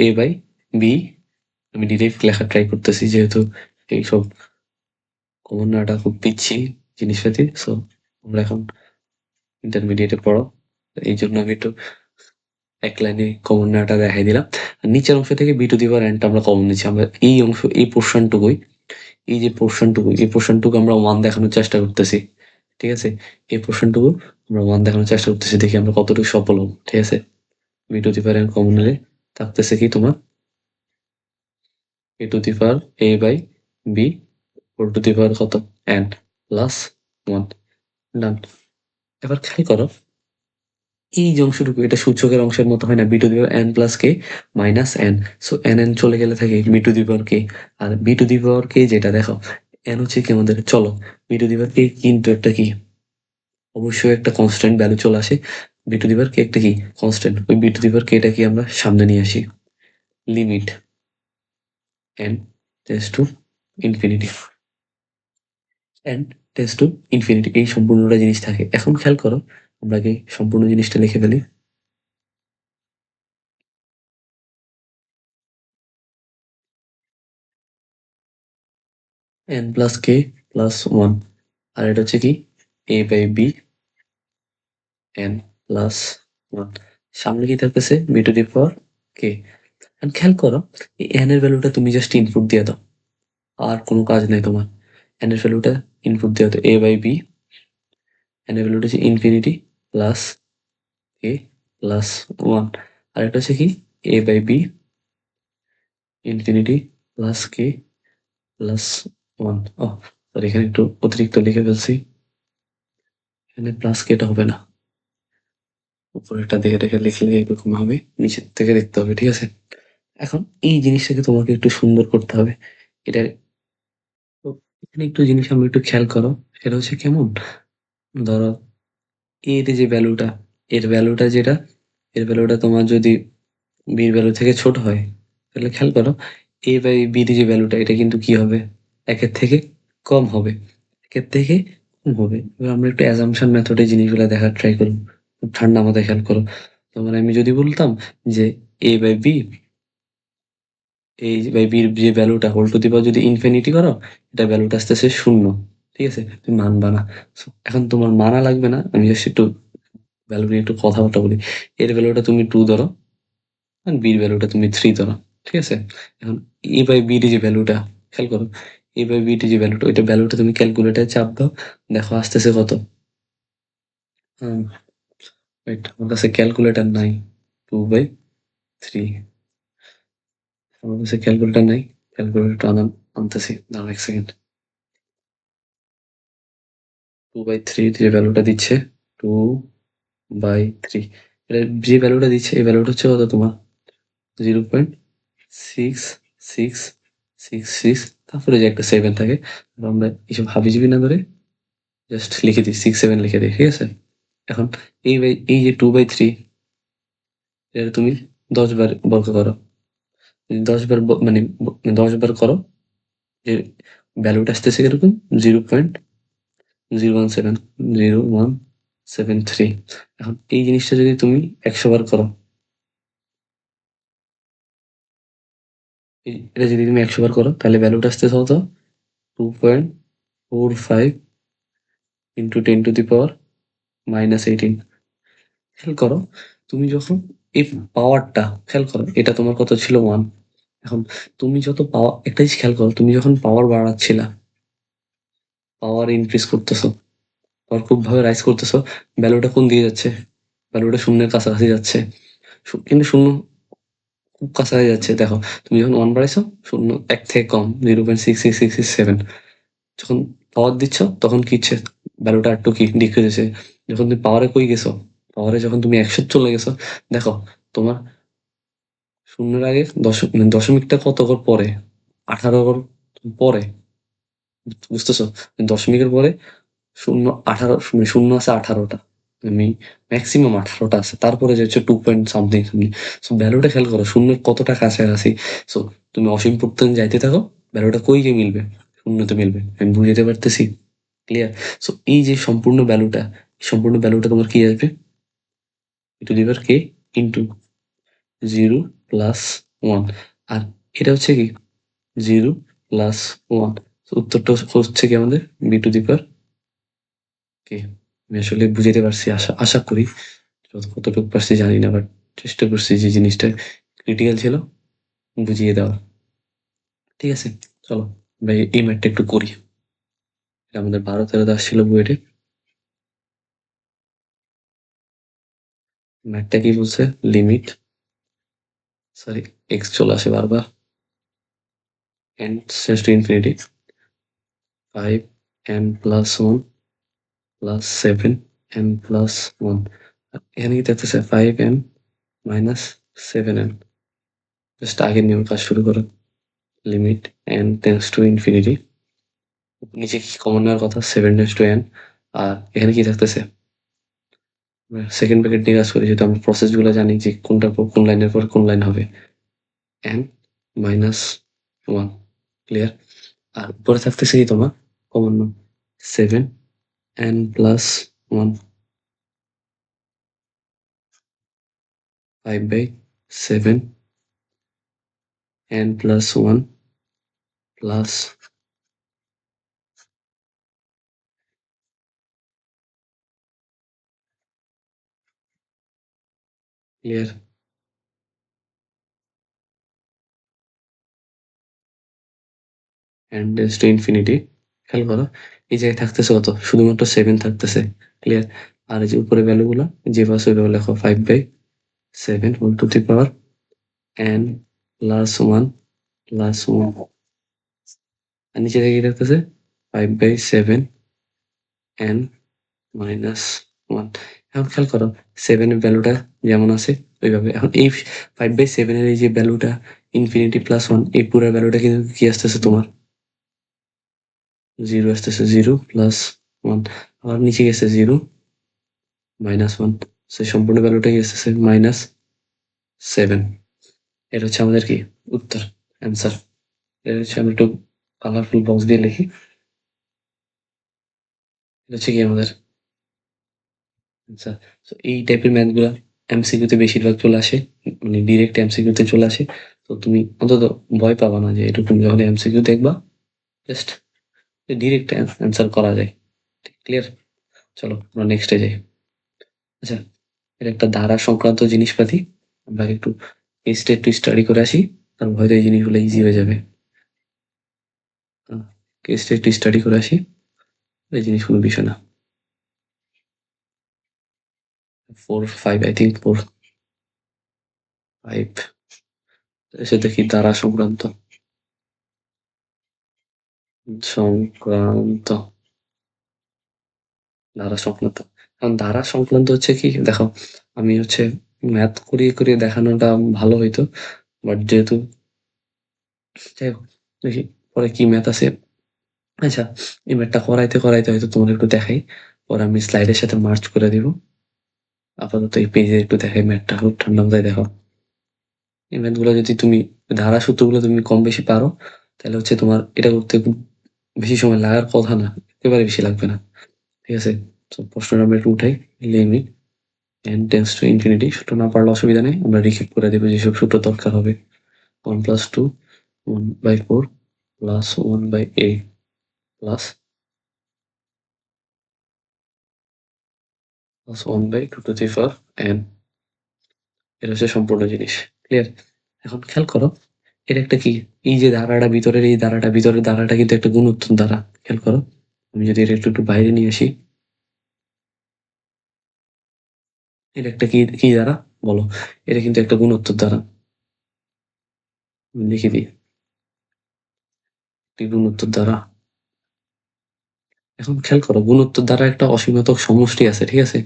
এ বাই বি। আমি ডিরেক্ট লেখা ট্রাই করতেছি, যেহেতু এইসব কমন নেওয়াটা খুব পিচ্ছি জিনিসপাতি। সো আমরা এখন ইন্টারমিডিয়েটে পড়ো, এই জন্য আমি একটু এক লাইনে কমন নেওয়াটা দেখাই দিলাম। আর নিচের অংশ থেকে বি টু দি পাওয়ার এনটা আমরা কমন নিচ্ছি। আমরা এই অংশ, এই পোর্শনটুকুই, এই যে পোর্শনটুকু, এই পোর্শনটুকু আমরা ওয়ান দেখানোর চেষ্টা করতেছি, ঠিক আছে? এই পোর্শনটুকু আমরা ওয়ান দেখানোর চেষ্টা করতেছি, দেখি আমরা কতটুকু সফল হব, ঠিক আছে? B to the power n common নিলে থাকতেছে কি তোমার a to the power a by b whole to the power কত এন প্লাস ওয়ান, ডান। এবার খেয়াল করো, এই যে অংশটুকু, এটা সূচকের অংশের মতো হয় না, b to the power n plus k minus n. So n n চলে গেলে থাকে b to the power k. আর b to the power k যেটা, দেখো, এন হচ্ছে কি আমাদের, চলো, বি টু দি পাওয়ার কে কিন্তু একটা কি, অবশ্যই একটা কনস্ট্যান্ট ভ্যালু চলে আসে। বি টু দি পাওয়ার কে একটা কি কনস্ট্যান্ট, ওই বি টু দি পাওয়ার কেটা কি আমরা সামনে নিয়ে আসি, limit N tends to infinity, N tends to infinity, এই সম্পূর্ণটা জিনিস থাকে। এখন খেয়াল করো, আমরা কি সম্পূর্ণ জিনিসটা লিখে ফেলি, n plus k plus one. আর এটা হচ্ছে কি a by b n plus one. সামনে কি থাকতেছে বি টু দি পাওয়ার কে। খেয়াল করো, এই এন এর ভ্যালুটা তুমি জাস্ট ইনপুট দিয়ে দাও, আর কোনো কাজ নেই তোমার। এন এর ভ্যালুটা ইনপুট দিয়ে দাও, এ বাই বি, এন এর ভ্যালুটা হচ্ছে infinity plus k plus one. আর এটা হচ্ছে কি a by b infinity plus k plus one. ও সরি, এখানে একটু অতিরিক্ত লিখে ফেলছি, এখানে প্লাস কেটা হবে না, উপরেরটা দেখে দেখে লিখলে এরকম হবে, নিচের থেকে দেখতে হবে, ঠিক আছে? এখন এই জিনিসটাকে তোমাকে একটু সুন্দর করতে হবে। এটা, তো এখানে একটু জিনিস আমরা একটু খেয়াল করো, সেটা হচ্ছে কেমন, ধরো এর যে ভ্যালুটা, এর ভ্যালুটা যেটা, এর ভ্যালুটা তোমার যদি বি এর ভ্যালু থেকে ছোট হয়, তাহলে খেয়াল করো এ বাই বি এর যে ভ্যালুটা, এটা কিন্তু কি হবে, একের থেকে কম হবে, একের থেকে কম হবে। এবার আমরা একটু অ্যাজাম্পশন মেথডে জিনিসগুলো দেখার ট্রাই করবো, খুব ঠান্ডা মাথায় খেয়াল করো। তোমার আমি যদি বলতাম যে এ বাই বি, এই বাই বির যে ভ্যালুটা হোল টু দি পাওয়ার যদি ইনফিনিটি করো, এটা ভ্যালুটা আসতেছে শূন্য, ঠিক আছে? তুমি মানবা না। সো এখন তোমার মানা লাগবে না। আমি জাস্ট একটু ভ্যালু নিয়ে একটু কথাবার্তা বলি। এর ভ্যালুটা তুমি 2 ধরো, আর b এর ভ্যালুটা তুমি 3 ধরো। ঠিক আছে? এখন a/b এর যে ভ্যালুটা খেয়াল করো। a/b এর যে ভ্যালুটা, ওইটা ভ্যালুটা তুমি ক্যালকুলেটরে চাপ দাও। দেখো আসতেছে কত? হুম, ওয়েট আমার কাছে ক্যালকুলেটর নাই। 2/3 আমার কাছে ক্যালকুলেটর নাই। ক্যালকুলেটর আনতেছি। দাঁড়াও 1 সেকেন্ড। 2/3 যে ভ্যালুটা দিচ্ছে 2/3, এটা যে ভ্যালুটা দিচ্ছে এই ভ্যালুটা হচ্ছে কত তোমার? 0.6666, তারপরে যে একটা 7 থাকে। আর আমরা এসব হাবিজাবি না করে জাস্ট লিখে দিই, 6 7 লিখে দিই। ঠিক আছে? এখন এই যে 2/3, এটা তুমি 10 বার বর্গ করো। 10 বার মানে 10 বার করো, যে ভ্যালুটা আসতেছে কিরকম? 0.017 এখন এই জিনিসটা যদি তুমি 100 বার করো, এটা যদি তুমি 100 বার করো, তাহলে ভ্যালুটা আসতেছে কত? 2.45 ইন্টু 10⁻⁻18। খেয়াল করো, তুমি যখন এই পাওয়ারটা খেয়াল করো, এটা তোমার কত ছিল? 1। এখন তুমি যত পাওয়ার, একটা জিনিস খেয়াল করো, তুমি যখন পাওয়ার বাড়াচ্ছিলা, পাওয়ার ইনক্রিজ করতেছো, পাওয়ার খুব ভাবে রাইজ করতেছো, ভ্যালুটা কোন দিকে যাচ্ছে? ভ্যালুটা শূন্যের কাছাকাছি যাচ্ছে। কিন্তু শূন্য খুব কাছাকাছি যাচ্ছে। দেখো, তুমি যখন 1 বাড়াইছো, শূন্য 1 থেকে কম, 0.66667, যখন পাওয়ার দিচ্ছ তখন কি হচ্ছে? ভ্যালুটা একটু কি ডিক্রিজ হয়েছে। যখন তুমি পাওয়ারে কই গেছো, পাওয়ারে যখন তুমি 100 চলে গেছো, দেখো তোমার শূন্যের আগে দশমিকটা কত ঘর পরে? 18 ঘর পরে। বুঝতেছো? দশমিকের পরে শূন্য 18, শূন্য আছে 18টা, আমি ম্যাক্সিমাম 18টা আছে, তারপরে যে হচ্ছে 2 পয়েন্ট সামথিং সামথিং। সো ভ্যালুটা খেয়াল করো, শূন্যের কতটা কাছাকাছি। সো তুমি অসীম পূর্ণতে যাইতে থাকো, ভ্যালুটা কই গিয়ে মিলবে? শূন্যতে মিলবে। আমি বুঝাতে পারতেছি? ক্লিয়ার? সো এই যে সম্পূর্ণ ভ্যালুটা, সম্পূর্ণ ভ্যালুটা তোমার কি আসবে? e⁻k into 0+1। আর এটা হচ্ছে কি 0+1। উত্তরটা হচ্ছে কি আমাদের b⁻k। আমি আসলে বুঝাতে পারছি, আশা আশা করি। কতটুকু পারছি জানি না, বাট চেষ্টা করছি যে জিনিসটা ক্রিটিক্যাল ছিল বুঝিয়ে দেওয়ার। ঠিক আছে? চলো ভাই এই ম্যাথটা একটু করি। এটা আমাদের 12-13 দাস ছিল বুয়েটে। ম্যাথটা কি বলছে? লিমিট, সরি, এক্স চলে আসে বারবার, n tends to infinity, 5n+1 plus 7n+1। এখানে কি থাকতেছে? 5n-7n। জাস্ট আগের নিয়ম কাজ শুরু করো। Limit n tends to infinity, নিচে কি কমন নেওয়ার কথা? 7 টেন্ডস টু n। আর এখানে কি থাকতেছে? সেকেন্ড ব্র্যাকেট নিয়ে কাজ করি, যেহেতু আমরা প্রসেস গুলো জানি যে কোনটার পর কোন লাইনের পর কোন লাইন হবে। n-1। ক্লিয়ার? আর উপরে থাকতেছে কি তোমার common? 7n+1, 5/7 n+1 plus clear n tends to infinity. খেয়াল করো, এই জায়গায় থাকতেছে কত? শুধুমাত্র 7 থাকতেছে। ক্লিয়ার? আর এই যে উপরে ভ্যালু গুলা যেভাবে আছে ওইভাবে লেখো। 5/7 whole to the power n+1 +1। আর নিচে থেকে কি থাকতেছে? 5/7 n-1। এখন খেয়াল করো, 7 এর ভ্যালুটা যেমন আছে ওইভাবে। এখন এই 5/7 এর এই যে ভ্যালুটা ইনফিনিটি +1, এই পুরো ভ্যালুটা কিন্তু কি আসতেছে তোমার? 0 আসতেছে। 0+1। আবার নিচে গেছে 0-1। সেই সম্পূর্ণ ভ্যালুটা কি আসতেছে? -7। এটা হচ্ছে আমাদের কি উত্তর, অ্যান্সার। এটা হচ্ছে আমরা একটু কালারফুল বক্স দিয়ে লিখি। এটা হচ্ছে কি আমাদের অ্যান্সার। সো এই টাইপের ম্যাথ গুলা এমসিকিউতে বেশিরভাগ চলে আসে, মানে ডিরেক্ট এমসিকিউতে চলে আসে। তো তুমি অন্তত ভয় পাবা না যে এরকম যখন এমসিকিউ দেখবা, জাস্ট ডিরেক্ট অ্যান্সার করা যায়। ক্লিয়ার? চলো আমরা নেক্সটে যাই। আচ্ছা, এটা একটা ধারা সংক্রান্ত জিনিসপাতি। আমরা একটু কেসটা একটু স্টাডি করে আসি, তারপর হয়তো এই জিনিসগুলো ইজি হয়ে যাবে। কেসটা একটু স্টাডি করে আসি, এই জিনিস কোনো বিষয় না। 4, 5, আই থিঙ্ক 4, 5 এসে দেখি ধারা সংক্রান্ত সংক্রান্ত ধারা সংক্রান্ত। কারণ ধারা সংক্রান্ত হচ্ছে কি দেখো, আমি হচ্ছে ম্যাথ করিয়ে করিয়ে দেখানোটা ভালো হইতো, বাট যেহেতু যাই হোক, দেখি পরে কি ম্যাথ আছে। আচ্ছা, এই ম্যাথটা করাইতে করাইতে হয়তো তোমার একটু দেখাই, পরে আমি স্লাইডের সাথে মার্চ করে দিব। আপাতত এই পেজে একটু দেখাই ম্যাথটা, খুব ঠান্ডা মাথায় দেখো। এই ম্যাথগুলো যদি তুমি ধারা সূত্রগুলো তুমি কম বেশি পারো, তাহলে হচ্ছে তোমার এটা করতে খুব বেশি সময় লাগার কথা না, একেবারে বেশি লাগবে না। ঠিক আছে? তো প্রশ্নটা আমরা একটু উঠাই। Limit n tends to infinity, সূত্র না পারলে অসুবিধা নেই, আমরা রিকেপ করে দেবো যেসব সূত্র দরকার হবে। 1 + 2, 1/4 প্লাস 1/8 প্লাস 1/2 n। এটা হচ্ছে সম্পূর্ণ জিনিস। ক্লিয়ার? এখন খেয়াল করো, এটা একটা কি, এই যে ধারাটা ভিতরের, এই ধারাটা ভিতরের ধারাটা কিন্তু একটা গুণোত্তর ধারা। খেয়াল করো, আমি যদি এটা একটু একটু বাইরে নিয়ে আসি, এটা একটা কি কি ধারা বলো? এটা কিন্তু একটা গুণোত্তর ধারা। আমি লিখে দিই, একটি গুণোত্তর ধারা। এখন খেয়াল করো, গুণোত্তর দ্বারা একটা অসীমতক সমষ্টি আছে, ঠিক আছে?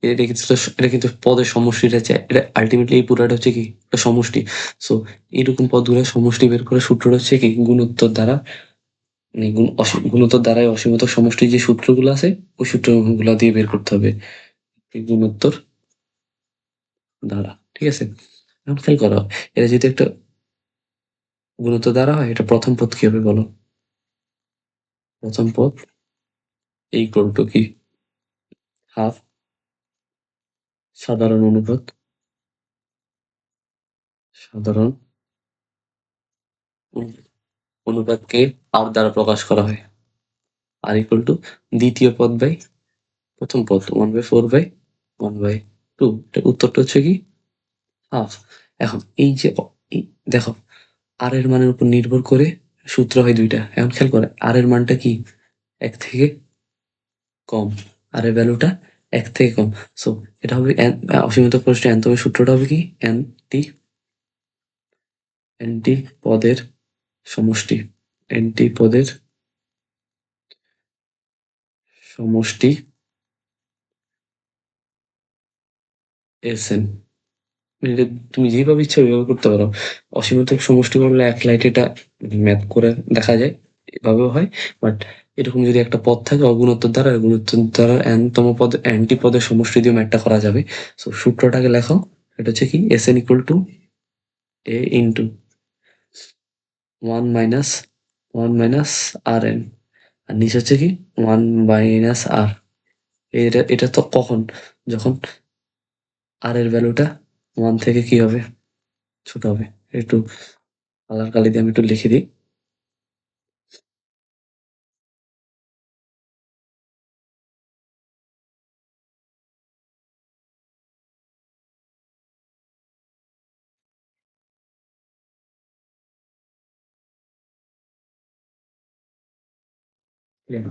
এটা কিন্তু পদের সমষ্টিটা চায়, এটা আলটিমেটলি এই পুরাটা হচ্ছে কি একটা সমষ্টি। সো এরকম পদগুলো সমষ্টি বের করার সূত্রটা হচ্ছে কি গুণোত্তর দ্বারা, মানে গুণোত্তর দ্বারাই অসীমতক সমষ্টির যে সূত্রগুলো আছে, ওই সূত্রগুলো দিয়ে বের করতে হবে এই গুণোত্তর দ্বারা। ঠিক আছে? এখন খেয়াল করো, এটা যদি একটা গুণোত্তর দ্বারা হয়, এটা প্রথম পদ কি হবে বলো? প্রথম পদ ইকুয়াল টু কি, হাফ সাধারণ অনুপাত, সাধারণ অনুপাতকে আর দ্বারা প্রকাশ করা হয়। আর ইকুয়াল টু দ্বিতীয় পদ বাই প্রথম পদ, 1/4/1/2। উত্তরটা হচ্ছে কি হাফ। এখন এই যে এই দেখো, আর এর মানের উপর নির্ভর করে সূত্র হয় দুইটা। এখন খেয়াল করে আর এর মানটা কি এক থেকে কম, আর এর ভ্যালুটা এক থেকে কম। সো এটা হবে অসীমিত প্রশ্নে n তম সূত্রটা হবে কি টি পদের সমষ্টি, টি পদের সমষ্টি Sn। এটা তুমি যেভাবে ইচ্ছা ওইভাবে করতে পারো। অসীমিত সমষ্টি করলে এক লাইট এটা ম্যাথ করে দেখা যায়, এভাবেও হয়। বাট এরকম যদি একটা পদ থাকে অগুণোত্তর দ্বারা, গুণোত্তর দ্বারা n তম পদ টি পদের সমষ্টি দিয়ে ম্যাথটা করা যাবে। সো সূত্রটাকে লেখো, এটা হচ্ছে কি Sn equal to a into 1 - 1 - Rn, আর নিচে হচ্ছে কি 1 - R। এটা তো কখন, যখন আর এর ভ্যালুটা 1 থেকে কি হবে, ছোট হবে। একটু কালার কালি দিয়ে আমি একটু লিখে দিই।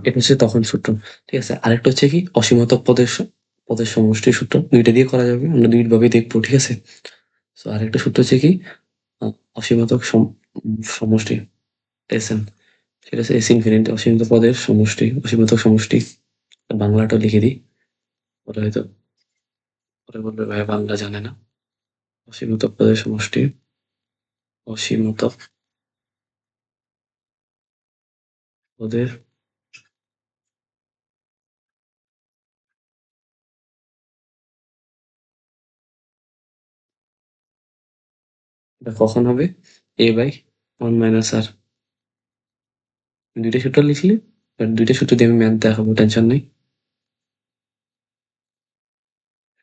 এটা হচ্ছে তখন সূত্র। ঠিক আছে? আরেকটা হচ্ছে কি অসীমত পদের সমষ্টির সূত্র। ২ টা দিয়ে করা যাবে। আমরা ২ ভাবেই দেখবো। ঠিক আছে? সো আরেকটা সূত্র হচ্ছে কি আ অসীমতক সমষ্টি Sn। সেটা হচ্ছে S ইনফিনিটি, অসীমিত পদের সমষ্টি, অসীমতক সমষ্টি। বাংলাটাও লিখে দিই। পরে হয়তো পরে বলবে ভাইয়া বাংলা জানে না। অসীমত পদের সমষ্টি, অসীমত পদের এটা কখন হবে? a/1 - R। ২ টা সূত্র লিখলে, বাট ২ টা সূত্র দিয়ে আমি ম্যাথ দেখাবো, টেনশন নেই।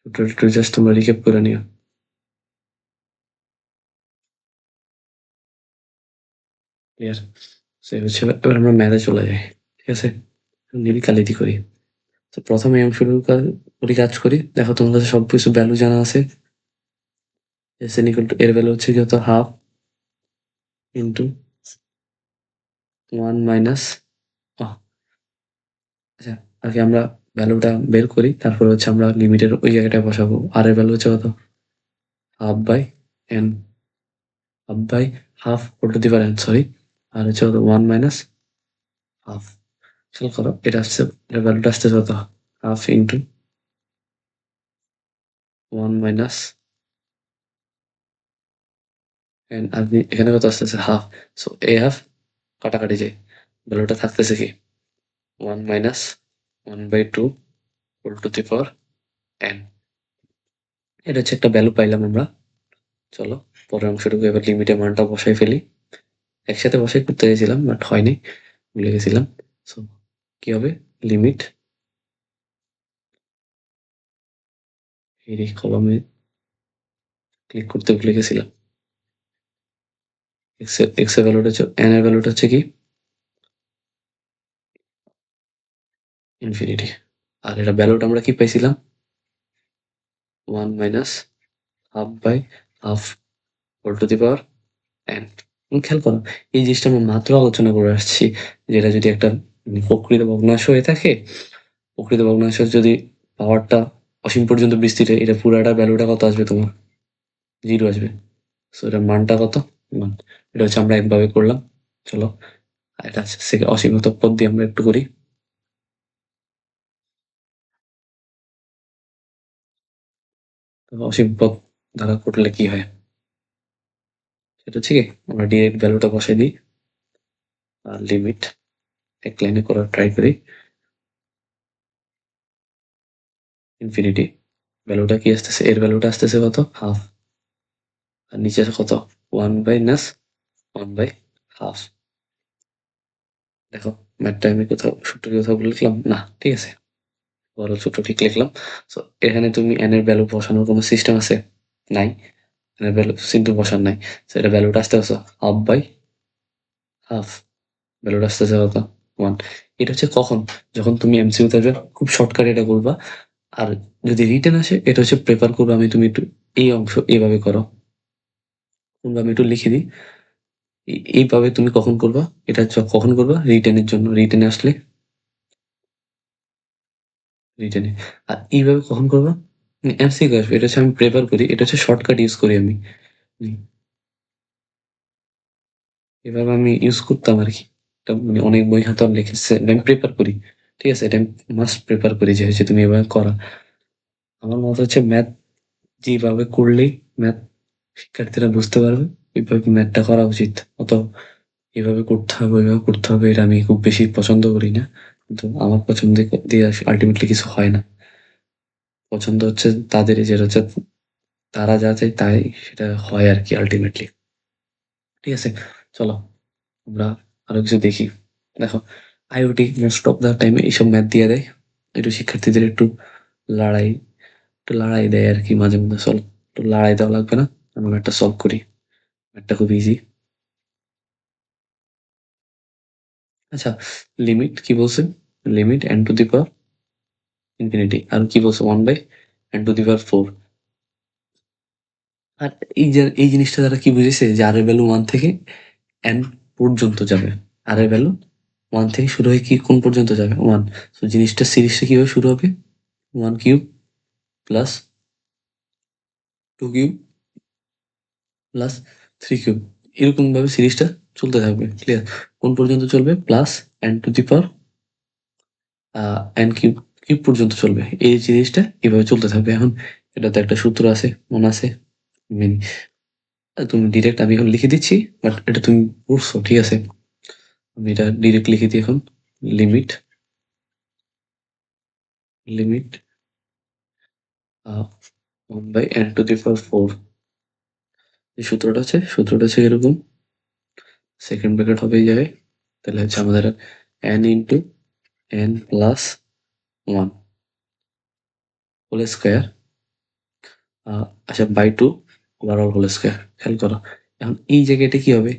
সূত্রটা একটু জাস্ট তোমরা রিক্যাপ করে নিও। ক্লিয়ার? সো হচ্ছে এবার আমরা ম্যাথে চলে যাই। ঠিক আছে? নিরিকালিতি করি। তো প্রথমে আমি শুরু করি কাজ করি। দেখো তোমার কাছে সবকিছু ভ্যালু জানা আছে। এস এন ইকুয়াল টু এর ভ্যালু হচ্ছে কত হাফ ইন্টু 1 মাইনাস আচ্ছা আগে আমরা ভ্যালুটা বের করি তারপরে হচ্ছে আমরা লিমিটের ওই জায়গাটায় বসাবো আর এর ভ্যালু হচ্ছে কত half by n half by half whole to the power n sorry আর হচ্ছে কত 1 মাইনাস হাফ খেয়াল করো এটা আসছে এর ভ্যালুটা আসছে কত হাফ ইন্টু 1 মাইনাস এন আর এখানে কত আসতেছে হাফ সো এ হাফ কাটাকাটি যায় ভ্যালুটা থাকতেছে কি 1 minus 1 by 2 whole to the power N এটা হচ্ছে একটা ভ্যালু পাইলাম আমরা চলো পরের অংশটুকু এবার লিমিটের মানটা বসাই ফেলি একসাথে বসাই করতে গেছিলাম বাট হয়নি ভুলে গেছিলাম সো কি হবে লিমিট এই কলমে ক্লিক করতে ভুলে গেছিলাম এক্স এর ভ্যালুটা হচ্ছে এন এর ভ্যালুটা হচ্ছে কি ইনফিনিটি আর এটা ভ্যালুটা আমরা কি পাইছিলাম 1 minus half by half whole to the power N খেয়াল করো এই জিনিসটা আমরা মাত্র আলোচনা করে আসছি যেটা যদি একটা প্রকৃত ভগ্নাংশ হয়ে থাকে প্রকৃত ভগ্নাংশের যদি পাওয়ারটা অসীম পর্যন্ত বিস্তৃত এটা পুরাটা ভ্যালুটা কত আসবে তোমার জিরো আসবে সো এটার মানটা কত মান এটা হচ্ছে আমরা একভাবে করলাম চলো আর এটা অসীমত পদ দিয়ে আমরা একটু করি তো অসীম পদ দ্বারা করলে কি হয় সেটা হচ্ছে কি আমরা ডিরেক্ট ভ্যালুটা বসাই দিই আর লিমিট এক লাইনে করার ট্রাই করি ইনফিনিটি ভ্যালুটা কি আসতেছে এর ভ্যালুটা আসতেছে কত হাফ আর নিচে আছে কত 1 বাই নাস 1 বাই হাফ দেখো ম্যাথটা আমি কোথাও সূত্র কোথাও ভুল লিখলাম না ঠিক আছে বড় সূত্র ঠিক লিখলাম সো এখানে তুমি এন এর ভ্যালু বসানোর কোনো সিস্টেম আছে নাই এন এর ভ্যালু কিন্তু বসান নাই সো এটা ভ্যালুটা আসতে হচ্ছে হাফ বাই হাফ ভ্যালুটা আসতেছে কত 1 এটা হচ্ছে কখন যখন তুমি এমসিইউ তে খুব শর্টকাট এটা করবা আর যদি রিটেন আসে এটা হচ্ছে প্রেফার করবো আমি তুমি একটু এই অংশ এইভাবে করো কিংবা আমি একটু লিখে দিই এইভাবে তুমি কখন করবা এটা কখন করবা রিটেনের জন্য রিটেনে আসলে রিটেনে আর এইভাবে কখন করবা এমসিকিউ আসবে এটা হচ্ছে আমি প্রেফার করি এটা হচ্ছে শর্টকাট ইউজ করি আমি এভাবে আমি ইউজ করতাম আর কি এটা মানে অনেক বই হাতে লিখেছে এটা আমি প্রেফার করি ঠিক আছে এটা আমি মাস্ট প্রেফার করি যে হচ্ছে তুমি এভাবে করা আমার মত হচ্ছে ম্যাথ যেভাবে করলেই ম্যাথ শিক্ষার্থীরা বুঝতে পারবে ওইভাবে ম্যাথটা করা উচিত অত এভাবে করতে হবে ওইভাবে করতে হবে এটা আমি খুব বেশি পছন্দ করি না কিন্তু আমার পছন্দ দিয়ে আলটিমেটলি কিছু হয় না পছন্দ হচ্ছে তাদেরই যেটা হচ্ছে তারা যা চায় তাই সেটা হয় আর কি আলটিমেটলি ঠিক আছে চলো আমরা আরো কিছু দেখি দেখো IIT most of the time এইসব ম্যাথ দিয়ে দেয় একটু শিক্ষার্থীদের একটু লড়াই দেয় আর কি মাঝে মধ্যে চলো একটু লড়াই দেওয়া লাগবে না আমরা একটা সলভ করি ম্যাথটা খুব ইজি আচ্ছা লিমিট কি বলছে limit n to the power infinity আর কি বলছে 1 by n to the power 4 আর এই যে এই জিনিসটা তারা কি বুঝেছে যে আর এর ভ্যালু 1 থেকে এন পর্যন্ত যাবে আর এর ভ্যালু 1 থেকে শুরু হয়ে কি কোন পর্যন্ত যাবে 1 তো জিনিসটা সিরিজটা কিভাবে শুরু হবে 1 cube plus 2 cube plus 3 cube এরকম ভাবে সিরিজটা চলতে থাকবে ক্লিয়ার কোন পর্যন্ত চলবে plus N to the power N cube cube পর্যন্ত চলবে এই জিনিসটা এভাবে চলতে থাকবে এখন এটাতে একটা সূত্র আছে মনে আছে মেনি তুমি ডিরেক্ট আমি এখন লিখে দিচ্ছি বাট এটা তুমি পড়ছো ঠিক আছে আমি এটা ডিরেক্ট লিখে দিই এখন limit limit 1 by n to the power 4 এই সূত্রটা হচ্ছে এরকম সেকেন্ড ব্র্যাকেট হবে এই জায়গায় তাহলে হচ্ছে আমাদের N into N plus 1 whole square আচ্ছা বাই 2 ওভারঅল হোল স্কোয়ার খেয়াল করো এখন এই জায়গাটা কি হবে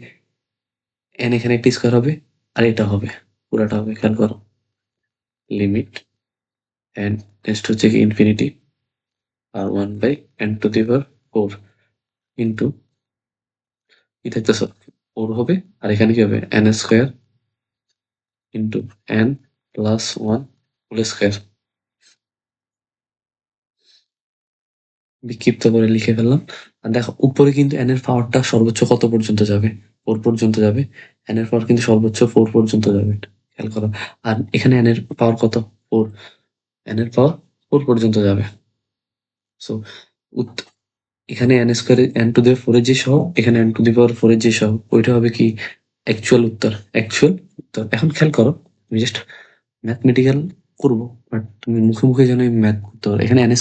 এন এখানে একটা স্কোয়ার হবে আর এটা হবে পুরাটা হবে, খেয়াল করো। লিমিট এন্ড নেক্সট হচ্ছে কি ইনফিনিটি আর 1/n⁴ ইন্টু কি থাকতেছে 4 হবে, আর এখানে কি হবে n² into n+1 whole square. বিক্ষিপ্ত করে লিখে ফেললাম। আর দেখো উপরে কিন্তু n এর পাওয়ারটা সর্বোচ্চ কত পর্যন্ত যাবে, 4 পর্যন্ত যাবে। n এর পাওয়ার কিন্তু সর্বোচ্চ 4 পর্যন্ত যাবে, খেয়াল করো। আর এখানে n এর পাওয়ার কত, 4। n এর পাওয়ার 4 পর্যন্ত যাবে। সো এখানে n² এর যে সহগ, এখানে n⁴ এর যে সহগ, ওইটা হবে কি অ্যাকচুয়াল উত্তর, অ্যাকচুয়াল উত্তর। এখন খেয়াল করো, আমি জাস্ট ম্যাথমেটিক্যাল করবো, বাট তুমি মুখে মুখে যেন ম্যাথ করতে পারো। এখানে n²,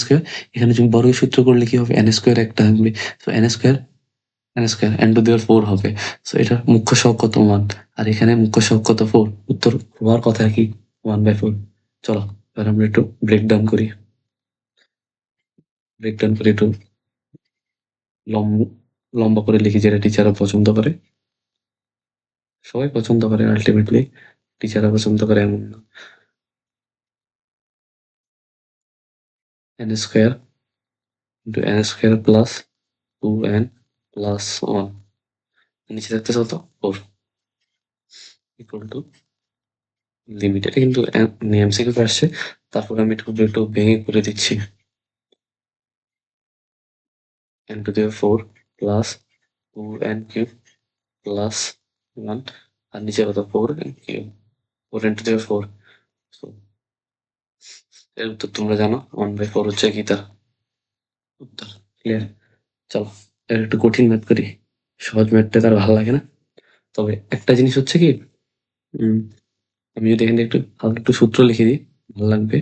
এখানে তুমি বর্গের সূত্র করলে কি হবে, n² একটা থাকবে। সো n² হবে। সো এটা মুখ্য সহগ কত, 1। আর এখানে মুখ্য সহগ কত, 4। উত্তর হওয়ার কথা কি 1/4। চলো এবার আমরা একটু ব্রেকডাউন করে একটু লম্বা করে লিখি, যেটা টিচাররা পছন্দ করে। সবাই পছন্দ করে আলটিমেটলি, টিচাররা পছন্দ করে এমন না। n² into n² plus 2n plus 1, নিচে থাকতেছে কত, 4 ইকুয়াল টু লিমিট। এটা কিন্তু এমসিকিউ আসছে, তারপর আমি একটু একটু ভেঙে করে দিচ্ছি। n⁴ প্লাস 2n³ প্লাস 1, আর নিচে কত, 4n³, 4 So, এর উত্তর তোমরা জানো, 1/4 হচ্ছে কি তার উত্তর। ক্লিয়ার? চলো এর একটু কঠিন ম্যাথ করি। সহজ ম্যাথটা তার ভালো লাগে না। তবে একটা জিনিস হচ্ছে কি, উম, আমি যদি এখানে একটু হালকা একটু সূত্র লিখে দিই, ভালো লাগবে।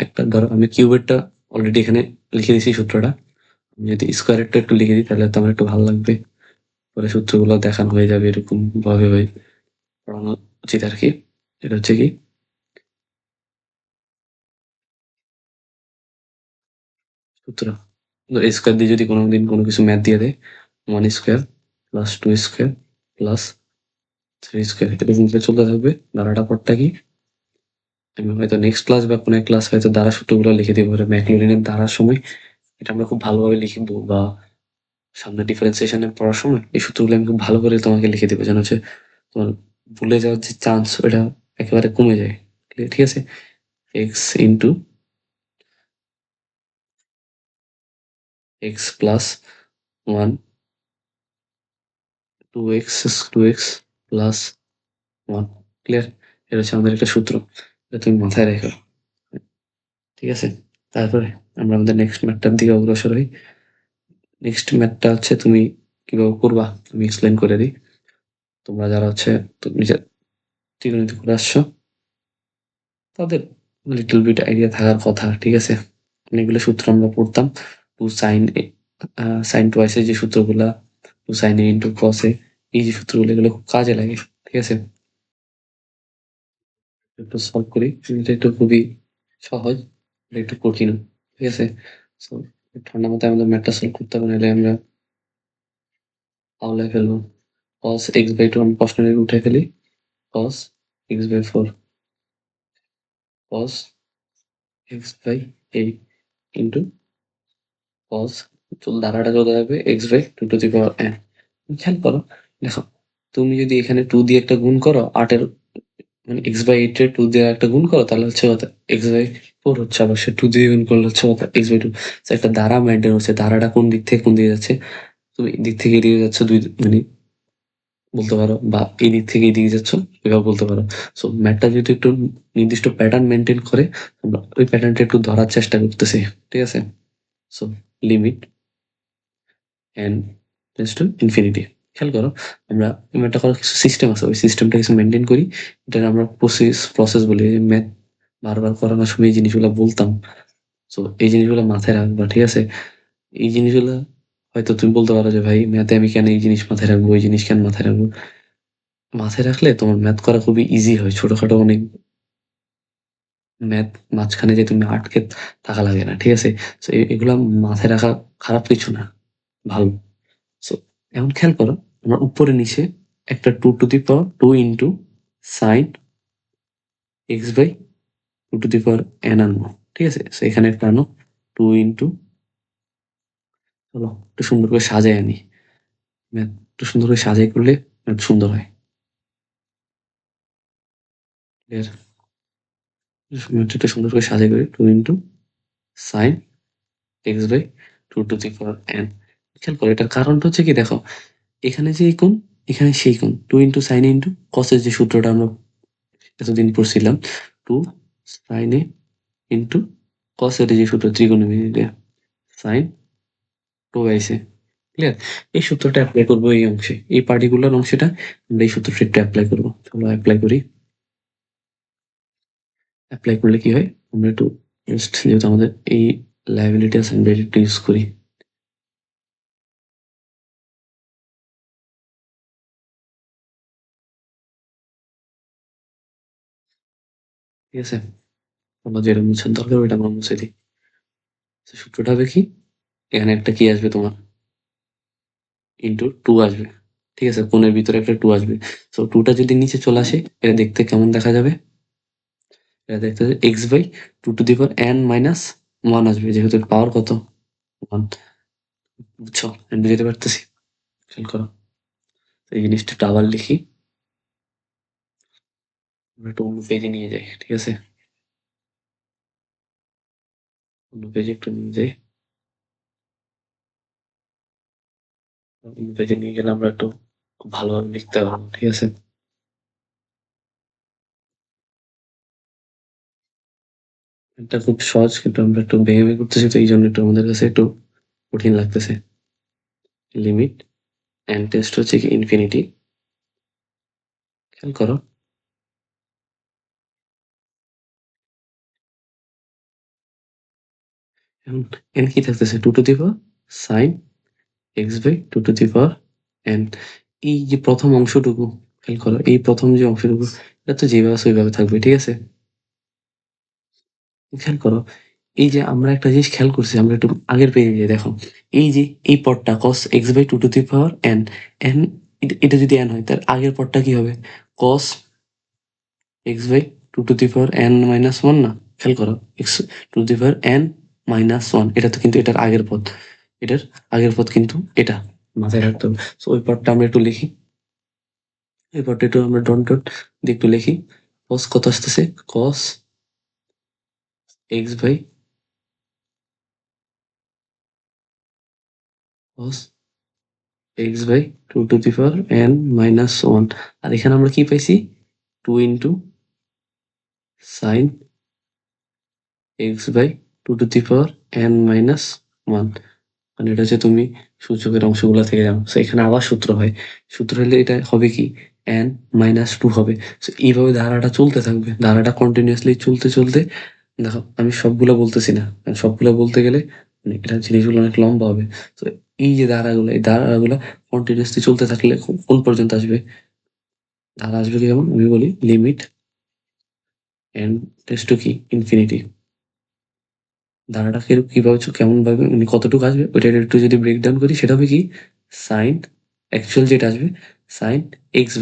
একটা ধরো আমি কিউবেরটা অলরেডি এখানে লিখে দিয়েছি সূত্রটা। আমি যদি স্কোয়ারেরটা একটু লিখে দিই তাহলে তো আমার একটু ভালো লাগবে, পরে সূত্রগুলো দেখানো হয়ে যাবে, এরকম ভাবে হয় পড়ানো উচিত আর কি। এটা হচ্ছে কি সূত্র, স্কোয়ার দিয়ে যদি কোনোদিন কোনো কিছু ম্যাথ দিয়ে দেয়, 1² প্লাস 2² প্লাস 3² এরকম করে চলতে থাকবে। ধারাটা পরটা কি, আমি হয়তো নেক্সট ক্লাস বা কোনো এক ক্লাস হয়তো দ্বারা সূত্রগুলো লিখে দিব, ম্যাকলোরিনের দ্বারার সময় এটা আমরা খুব ভালোভাবে লিখবো, বা সামনে ডিফারেন্সিয়েশনে পড়ার সময় এই সূত্রগুলো আমি খুব ভালো করে তোমাকে লিখে দেবো, যেন হচ্ছে তোমার ভুলে যাওয়ার যে চান্স ওটা একেবারে কমে যায়। ঠিক আছে? X into x plus 1, 2x plus 1। Clear? এটা হচ্ছে আমাদের একটা সূত্র, এটা তুমি মাথায় রেখো। ঠিক আছে? তারপরে আমরা আমাদের নেক্সট ম্যাথটার দিকে অগ্রসর হই। নেক্সট ম্যাথটা হচ্ছে তুমি কিভাবে করবা আমি এক্সপ্লেন করে দিই। তোমরা যারা হচ্ছে নিজের ত্রিকোণমিতি করে আসছো, তাদের লিটল বিট আইডিয়া থাকার কথা। ঠিক আছে? অনেকগুলো সূত্র আমরা পড়তাম, টু সাইন সাইন টুয়াইস এর যে সূত্রগুলা, two sine A into cos এ, এই যে সূত্রগুলো, এগুলো খুব কাজে লাগে। ঠিক আছে? একটু সলভ করি, এটা একটু খুবই সহজ, এটা একটু কঠিন। ঠিক আছে? সো ঠান্ডা মাথায় আমাদের ম্যাথটা সলভ করতে হবে, নাহলে আমরা আওলায় ফেলবো। cos x/2 আমি প্রশ্ন উঠে ফেলি, cos x/4 cos x/8 into cos, ধারাটা চলে যাবে x/2n। খেয়াল করো, দেখো তুমি যদি এখানে 2 দিয়ে একটা গুণ করো, 8 এর মানে x/8 এর 2 দিয়ে একটা গুণ করো, তাহলে হচ্ছে কত, x/4 হচ্ছে। আবার সে 2 দিয়ে গুণ করলে হচ্ছে কত, x/2। একটা ধারা মেনটেন হচ্ছে, ধারাটা কোন দিক থেকে কোন দিকে যাচ্ছে, তুমি দিক থেকে এদিকে যাচ্ছ, দুই মানে বলতে পারো, বা এই দিক থেকে এদিকে যাচ্ছ, এভাবে বলতে পারো। সো ম্যাথটা যদি একটু নির্দিষ্ট প্যাটার্ন মেনটেন করে, আমরা ওই প্যাটার্নটা একটু ধরার চেষ্টা করতেছি। ঠিক আছে? So limit N tends to infinity. খেয়াল করো, আমরা ম্যাথটা করার কিছু সিস্টেম আছে, ওই সিস্টেমটা কিছু মেনটেন করি। এটা আমরা প্রসেস বলি। ম্যাথ বারবার করানোর সময় এই জিনিসগুলো বলতাম। সো এই জিনিসগুলো মাথায় রাখবা। ঠিক আছে? এই জিনিসগুলো হয়তো তুমি বলতে পারো যে ভাই ম্যাথে আমি কেন এই জিনিস মাথায় রাখবো, ওই জিনিস কেন মাথায় রাখবো। মাথায় রাখলে তোমার ম্যাথ করা খুবই ইজি হয়। ছোটখাটো অনেক ম্যাথ মাঝখানে যে তুমি আটকে থাকা লাগে না। ঠিক আছে? সো এগুলা মাথায় রাখা খারাপ কিছু না, ভালো। সো এখন খেয়াল করো, আমরা উপরে নিচে একটা 2 to the power 2 into sine x by two to the power N আনবো, ঠিক আছে? সো এখানে একটা আনো টু ইন্টু, চলো একটু সুন্দর করে সাজাই আনি, ম্যাথ একটু সুন্দর করে সাজাই করলে ম্যাথ সুন্দর হয়। এর ম্যাথটা সুন্দর করে সাজাই করি two into sine x by two to the power N. খেয়াল করো, এটার কারণটা হচ্ছে কি, দেখো এখানে যে এই কোণ, এখানে সেই কোণ, টু ইন্টু সাইন ইন্টু কসের যে সূত্রটা আমরা এতদিন পড়ছিলাম, টু সাইন এ ইন্টু কসের যে সূত্র ত্রিকোণমিতিতে সাইন টু আইসে, ক্লিয়ার? এই সূত্রটা অ্যাপ্লাই করবো এই অংশে, এই পার্টিকুলার অংশটা আমরা এই সূত্রটা একটু অ্যাপ্লাই করবো। চলো অ্যাপ্লাই করি। অ্যাপ্লাই করলে কি হয়, আমরা একটু জাস্ট যেহেতু আমাদের এই লাইবিলিটি আছে আমরা একটু ইউজ করি। ঠিক আছে, আমরা যেটা মুছার দরকার ওইটা আমরা মুছে দিই। তো সূত্রটা হবে কি, এখানে একটা কি আসবে তোমার ইন্টু টু আসবে, ঠিক আছে? কোণের ভিতরে একটা টু আসবে। তো টুটা যদি নিচে চলে আসে এটা দেখতে কেমন দেখা যাবে, এটা দেখতে x by two to the power n minus one আসবে, যেহেতু পাওয়ার কত ওয়ান। বুঝছো? আমি বুঝাতে পারতেছি? খেয়াল করো, তো এই জিনিসটা একটু আবার লিখি, আমরা একটু অন্য পেজে নিয়ে যাই, ঠিক আছে? অন্য পেজে একটু নিয়ে যাই, অন্য পেজে নিয়ে গেলে আমরা একটু খুব ভালোভাবে লিখতে পারবো, ঠিক আছে? এটা খুব সহজ কিন্তু আমরা একটু ভেঙে ভেঙে করতেছি, তো এই জন্য একটু আমাদের কাছে একটু কঠিন লাগতেছে। লিমিট এন টেস্ট হচ্ছে কি ইনফিনিটি, খেয়াল করো, এখন এন কি থাকতেছে two to the power sine x by two to the power n. এই যে প্রথম অংশটুকু, খেয়াল করো এই প্রথম যে অংশটুকু, এটা তো যেভাবে আছে ওইভাবে থাকবে, ঠিক আছে? খেয়াল করো, এই যে আমরা একটা জিনিস খেয়াল করছি, আমরা একটু আগের পেজে যাই, দেখো এই যে এই পদটা cos x by two to the power n, n এটা যদি n হয় তার আগের পদটা কি হবে, cos x by two to the power n minus one না? খেয়াল করো x to the power n minus one, এটা তো কিন্তু এটার আগের পদ, এটার আগের পদ কিন্তু এটা, মাথায় রাখতে হবে। তো ওই পদটা আমরা একটু লিখি, এই পদটা একটু আমরা ডট ডট দিয়ে একটু লিখি। cos কত আসতেছে, cos x by cos x by two to the power n minus one, আর এখানে আমরা কি পাইছি, two into sine x by two to the power n minus one, মানে এটা হচ্ছে তুমি সূচকের অংশগুলো থেকে জানো। So এখানে আবার সূত্র হয়, সূত্র হলে এটা হবে কি এন মাইনাস টু হবে। So এইভাবে ধারাটা চলতে থাকবে, ধারাটা কন্টিনিউয়াসলি চলতে চলতে, দেখো আমি সবগুলো বলতেছি না, কারণ সবগুলো বলতে গেলে মানে এটা জিনিসগুলো অনেক লম্বা হবে। তো এই যে ধারাগুলো, এই ধারাগুলো কন্টিনিউয়াসলি চলতে থাকলে কোন পর্যন্ত আসবে, ধারা আসবে কি, যেমন আমি বলি লিমিট এন টেস্ট টু কি ইনফিনিটি, ধারাটা কিভাবে কেমন ভাবে মানে কতটুকু আসবে ওইটা একটু যদি ব্রেক ডাউন করি, সেটা হবে কি সাইন, অ্যাকচুয়াল যেটা আসবে sine x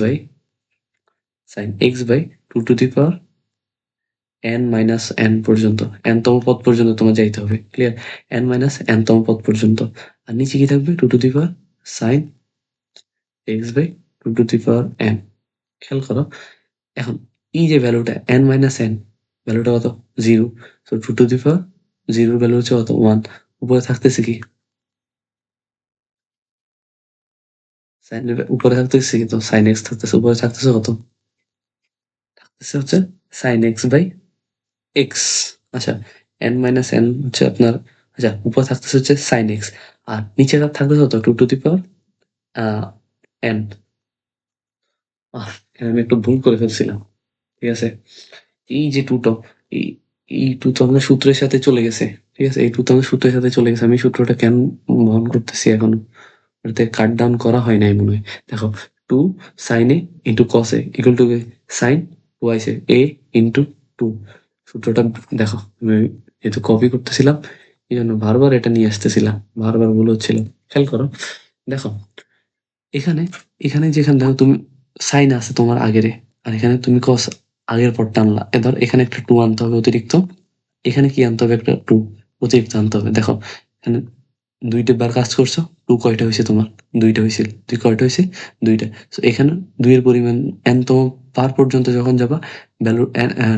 by two to the power n minus n পর্যন্ত, এন তম পদ পর্যন্ত তোমার যাইতে হবে, ক্লিয়ার? এন মাইনাস এন তম পদ পর্যন্ত, আর নিচে কি থাকবে two to the power sine x by two to the power N. খেয়াল করো, এখন এই যে ভ্যালুটা এন মাইনাস এন, ভ্যালুটা কত, জিরো। তো টু টু দি পাওয়ার জিরোর ভ্যালু হচ্ছে কত, ওয়ান। উপরে থাকতেছে কি, সাইন, উপরে থাকতেছে কি, তো সাইন এক্স থাকতেছে, উপরে থাকতেছে কত, থাকতেছে হচ্ছে সাইন এক্স বাই এক্স। আচ্ছা, এন মাইনাস এন হচ্ছে আপনার, আচ্ছা উপরে থাকতেছে হচ্ছে সাইন এক্স, আর নিচে থাকতেছে কত, two to the power n. এখানে আমি একটু ভুল করে ফেলছিলাম, ঠিক আছে? এই যে টুটো, এই এই টু তো আমাদের সূত্রের সাথে চলে গেছে, ঠিক আছে? এই টু তো আমাদের সূত্রের সাথে চলে গেছে, আমি সূত্রটা কেন বহন করতেছি এখনো, ওটাতে কাট ডাউন করা হয় নাই মনে হয়। দেখো two sine A into cos A equal to sine wise A into two, সূত্রটা দেখো আমি যেহেতু কপি করতেছিলাম এই জন্য বারবার এটা নিয়ে আসতেছিলাম, বারবার ভুল হচ্ছিল। খেয়াল করো, দেখো এখানে, এখানে যেখানে দেখো তুমি সাইন আছে তোমার আগেরে, আর এখানে তুমি কস আগের পরটা আনলা। ধর এখানে একটা 2 আনতে হবে অতিরিক্ত। এখানে কি আনতে হবে? একটা 2 অতিরিক্ত আনতে হবে। দেখো এখানে ২ টা বার কাজ করছো। 2 কয়টা হইছে তোমার? ২ টা হইছে। ২ কয়টা হইছে? ২ টা। সো এখানে ২ এর পরিমাণ n তম পাওয়ার পর্যন্ত যখন যাবা value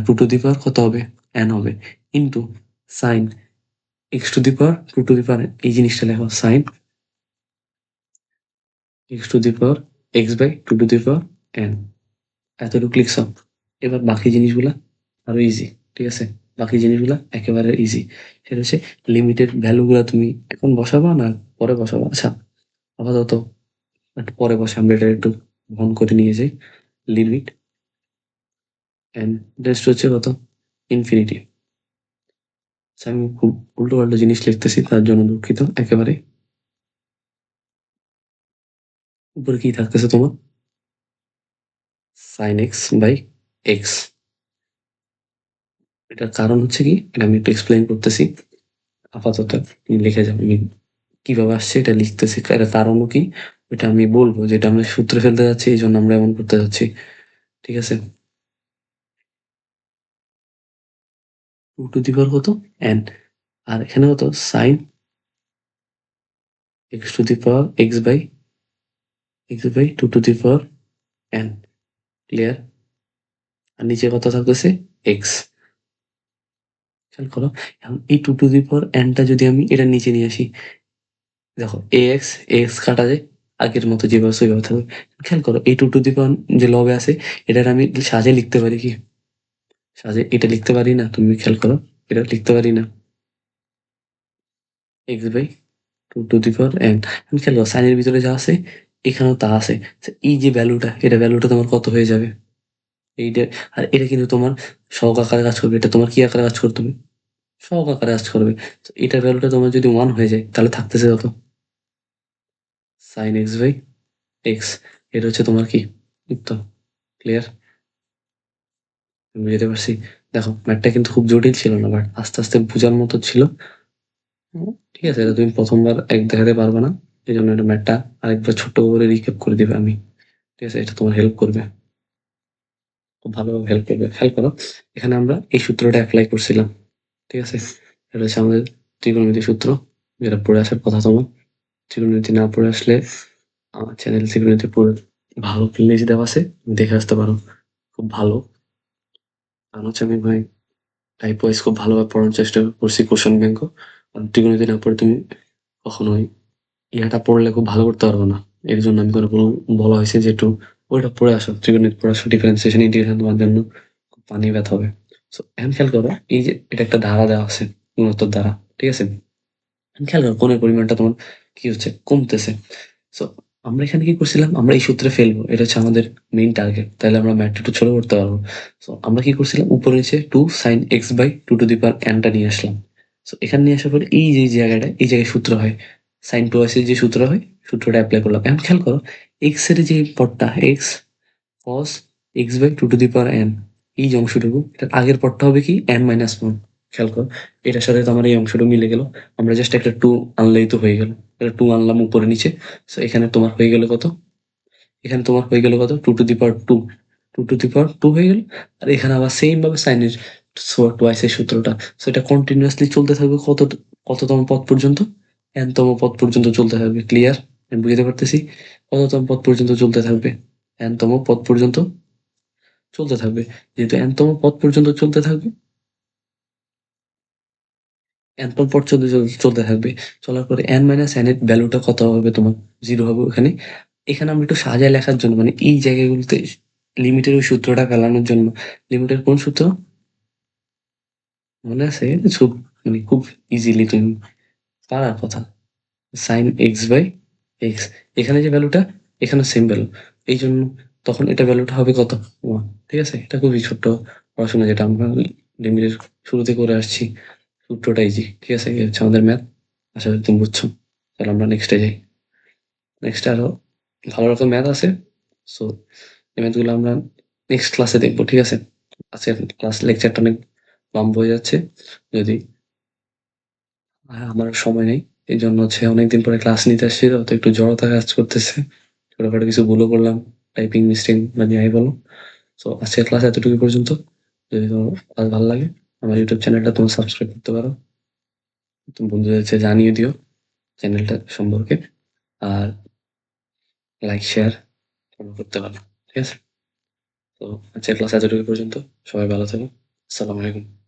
two to the power কত হবে? n হবে। Into sin x to the power 2 to the power এই জিনিসটা লেখো sin x to the power x by 2 to the power n। এতটুকু লিখছো। এবার বাকি জিনিসগুলা আরো ইজি। ঠিক আছে? বাকি জিনিসগুলা একেবারে ইজি। সেটা হচ্ছে লিমিটের ভ্যালুগুলা তুমি এখন বসাবা না পরে বসাবা? আচ্ছা, আপাতত একটু পরে বসে আমরা এটা একটু বহন করে নিয়ে যাই। লিমিট এন্ড রেস্ট হচ্ছে কত? ইনফিনিটি। আচ্ছা, আমি খুব উল্টো-পাল্টা জিনিস লিখতেছি তার জন্য দুঃখিত একেবারে। উপরে কি থাকতেছে তোমার? sin x by x। এটার কারণ হচ্ছে কি? এটা আমি একটু এক্সপ্লেইন করতেছি। আপাতত তুমি লিখে যাও। আমি কিভাবে আসছে এটা লিখতেছি। এটার কারণও কি? ওইটা আমি বলবো যেটা আমরা সূত্রে ফেলতে যাচ্ছি এইজন্য আমরা এমন করতে যাচ্ছি। ঠিক আছে? 2 টু দি পাওয়ার কত? n। আর এখানে কত? sin x to the power x by 2 to the power n। Clear? আর নিচে কত থাকতেছে? x। খেয়াল করো। এখন এই 2 টু দি পাওয়ার n টা যদি আমি এটার নিচে নিয়ে আসি, দেখো ax কাটা যায়। আগের মতো যেভাবে আছে ওইভাবে থাকবে। খেয়াল করো এই 2 টু দি পাওয়ার যে লবে আছে এটার আমি সাজে লিখতে পারি কি? সাজে এটা লিখতে পারি না? তুমি খেয়াল করো। এটা লিখতে পারি না? x by 2 to the power n। আমি খেয়াল করো সাইনের ভিতরে যা আছে এখানেও তা আছে। তো এই যে ভ্যালুটা এটা ভ্যালুটা তোমার কত হয়ে যাবে? এইটা। আর এটা কিন্তু তোমার সহগ আকারে কাজ করবে। এটা তোমার কি আকারে কাজ করতে হবে? সহগ আকারে কাজ করবে। তো এটার ভ্যালুটা তোমার যদি 1 হয়ে যায় তাহলে থাকতেছে কত? sin x by x। এটা হচ্ছে তোমার কি? উত্তর। ক্লিয়ার? বুঝাতে পারছি? দেখো ম্যাথটা কিন্তু খুব জটিল ছিল না বাট আস্তে আস্তে বোঝার মতো ছিল। ঠিক আছে? এটা তুমি ১ম বার এক দেখাতে পারবে না। এজন্য এটা ম্যাথটা আরেকবার ছোট্ট করে রিক্যাপ করে দিবে আমি। ঠিক আছে? এটা তোমার হেল্প করবে। খুব ভালোভাবে হেল্প করবে। খেয়াল করো, এখানে আমরা এই সূত্রটা এপ্লাই করছিলাম। ঠিক আছে? এটা হচ্ছে আমাদের ত্রিকোণমিতির সূত্র। যেটা পড়ে আসার কথা তোমার। ত্রিকোণমিতি না পড়ে আসলে আমার চ্যানেল ত্রিকোণমিতি পড়ে ভালো প্লেলিস্ট দেওয়া আছে। তুমি দেখে আসতে পারো। খুব ভালো। কারণ হচ্ছে আমি ভাই টাইপ ওয়াইজ খুব ভালোভাবে পড়ার চেষ্টা করছি কোশ্চেন ব্যাংকও। আর ত্রিকোণমিতি না পড়ে তুমি কখনোই ইয়াটা পড়লে খুব ভালো করতে পারবে না। এর জন্য আমি করে বলা হয়েছে যে একটু ওইটা পড়ে আসো। ত্রিকোণমিতি পড়ে আসো। ডিফারেন্সিয়েশন, ইন্টিগ্রেশন তোমার জন্য খুব পানি ব্যথা হবে। সো এখন খেয়াল করো এই যে এটা একটা ধারা দেওয়া আছে গুণোত্তর ধারা। ঠিক আছে? খেয়াল করো কোণের পরিমাণটা তোমার কি হচ্ছে? কমতেছে। সো আমরা এখানে কি করছিলাম? আমরা এই সূত্রে ফেলবো। এটা হচ্ছে আমাদের মেইন টার্গেট। তাইলে আমরা ম্যাথটা একটু ছোট করতে পারবো। সো আমরা কি করছিলাম? উপরে নিচে 2 sin x by 2 to the power n টা নিয়ে আসলাম। সো এখানে নিয়ে আসার পরে এই যে জায়গাটা এই জায়গায় সূত্র হয়। sin 2x এর যে সূত্র হয় সূত্রটা এপ্লাই করলাম। এখন খেয়াল করো x এর যে পদটা x cos x by 2 to the power n, এই যে অংশটুকু এটার আগের পদটা হবে কি? n minus 1। খেয়াল করো এটার সাথে তো আমার এই অংশটুকু মিলে গেল। আমরা জাস্ট একটা 2 আনলেই তো হয়ে গেল। এটা 2 আনলাম উপরে নিচে। সো এখানে তোমার হয়ে গেল কত? এখানে তোমার হয়ে গেল কত? 2 to the power 2। 2 to the power 2 হয়ে গেল। আর এখানে আবার সেম ভাবে সাইনের টোয়াইস এর সূত্রটা। সো এটা কন্টিনিউয়াসলি চলতে থাকবে কততম পদ পর্যন্ত? n তম পদ পর্যন্ত চলতে থাকবে। ক্লিয়ার? আমি বুঝাতে পারতেছি? কততম পদ পর্যন্ত চলতে থাকবে? n তম পদ পর্যন্ত চলতে থাকবে। যেহেতু n তম পদ পর্যন্ত চলতে থাকবে, n তম পদ চলতে থাকবে। চলার পরে n মাইনাস n এর ভ্যালুটা কত হবে তোমার? 0 হবে ওখানে। এখানে আমরা একটু সাজায় লেখার জন্য মানে এই জায়গাগুলোতে লিমিটের ওই সূত্রটা ফেলানোর জন্য। লিমিটের কোন সূত্র? মনে আছে? খুব মানে খুব ইজিলি তুমি পারার কথা। sin x by x। এখানে যে ভ্যালুটা এখানে সেম ভ্যালু। এই জন্য তখন এটা ভ্যালুটা হবে কত? 1। ঠিক আছে? এটা খুবই ছোট্ট পড়াশোনা যেটা আমরা লিমিটের শুরুতে করে আসছি। সূত্রটা ইজি। ঠিক আছে? এই হচ্ছে আমাদের ম্যাথ। আশা করি তুমি বুঝছো। তাহলে আমরা নেক্সটে যাই। নেক্সট আরো ভালো রকম ম্যাথ আছে। সো এই ম্যাথগুলো আমরা নেক্সট ক্লাসে দেখবো। ঠিক আছে? আজকের ক্লাস লেকচারটা অনেক লম্বা হয়ে যাচ্ছে। যদি আমার সময় নেই। এজন্য হচ্ছে অনেকদিন পরে ক্লাস নিতে আসছি তো একটু জড়তা কাজ করতেছে। ছোটখাটো কিছু ভুলও করলাম। টাইপিং মিস্টেক বা যাই বলো। সো আজকের ক্লাস এতটুকু পর্যন্ত। যদি তোমার ক্লাস ভালো লাগে আমার ইউটিউব চ্যানেলটা তুমি সাবস্ক্রাইব করতে পারো। তুমি বন্ধুদের জানিয়ে দিও চ্যানেলটা সম্পর্কে। আর লাইক, শেয়ার, ফলো করতে পারো। ঠিক আছে? তো আজকের ক্লাস এতটুকু পর্যন্ত। সবাই ভালো থাকো। আসসালামু আলাইকুম।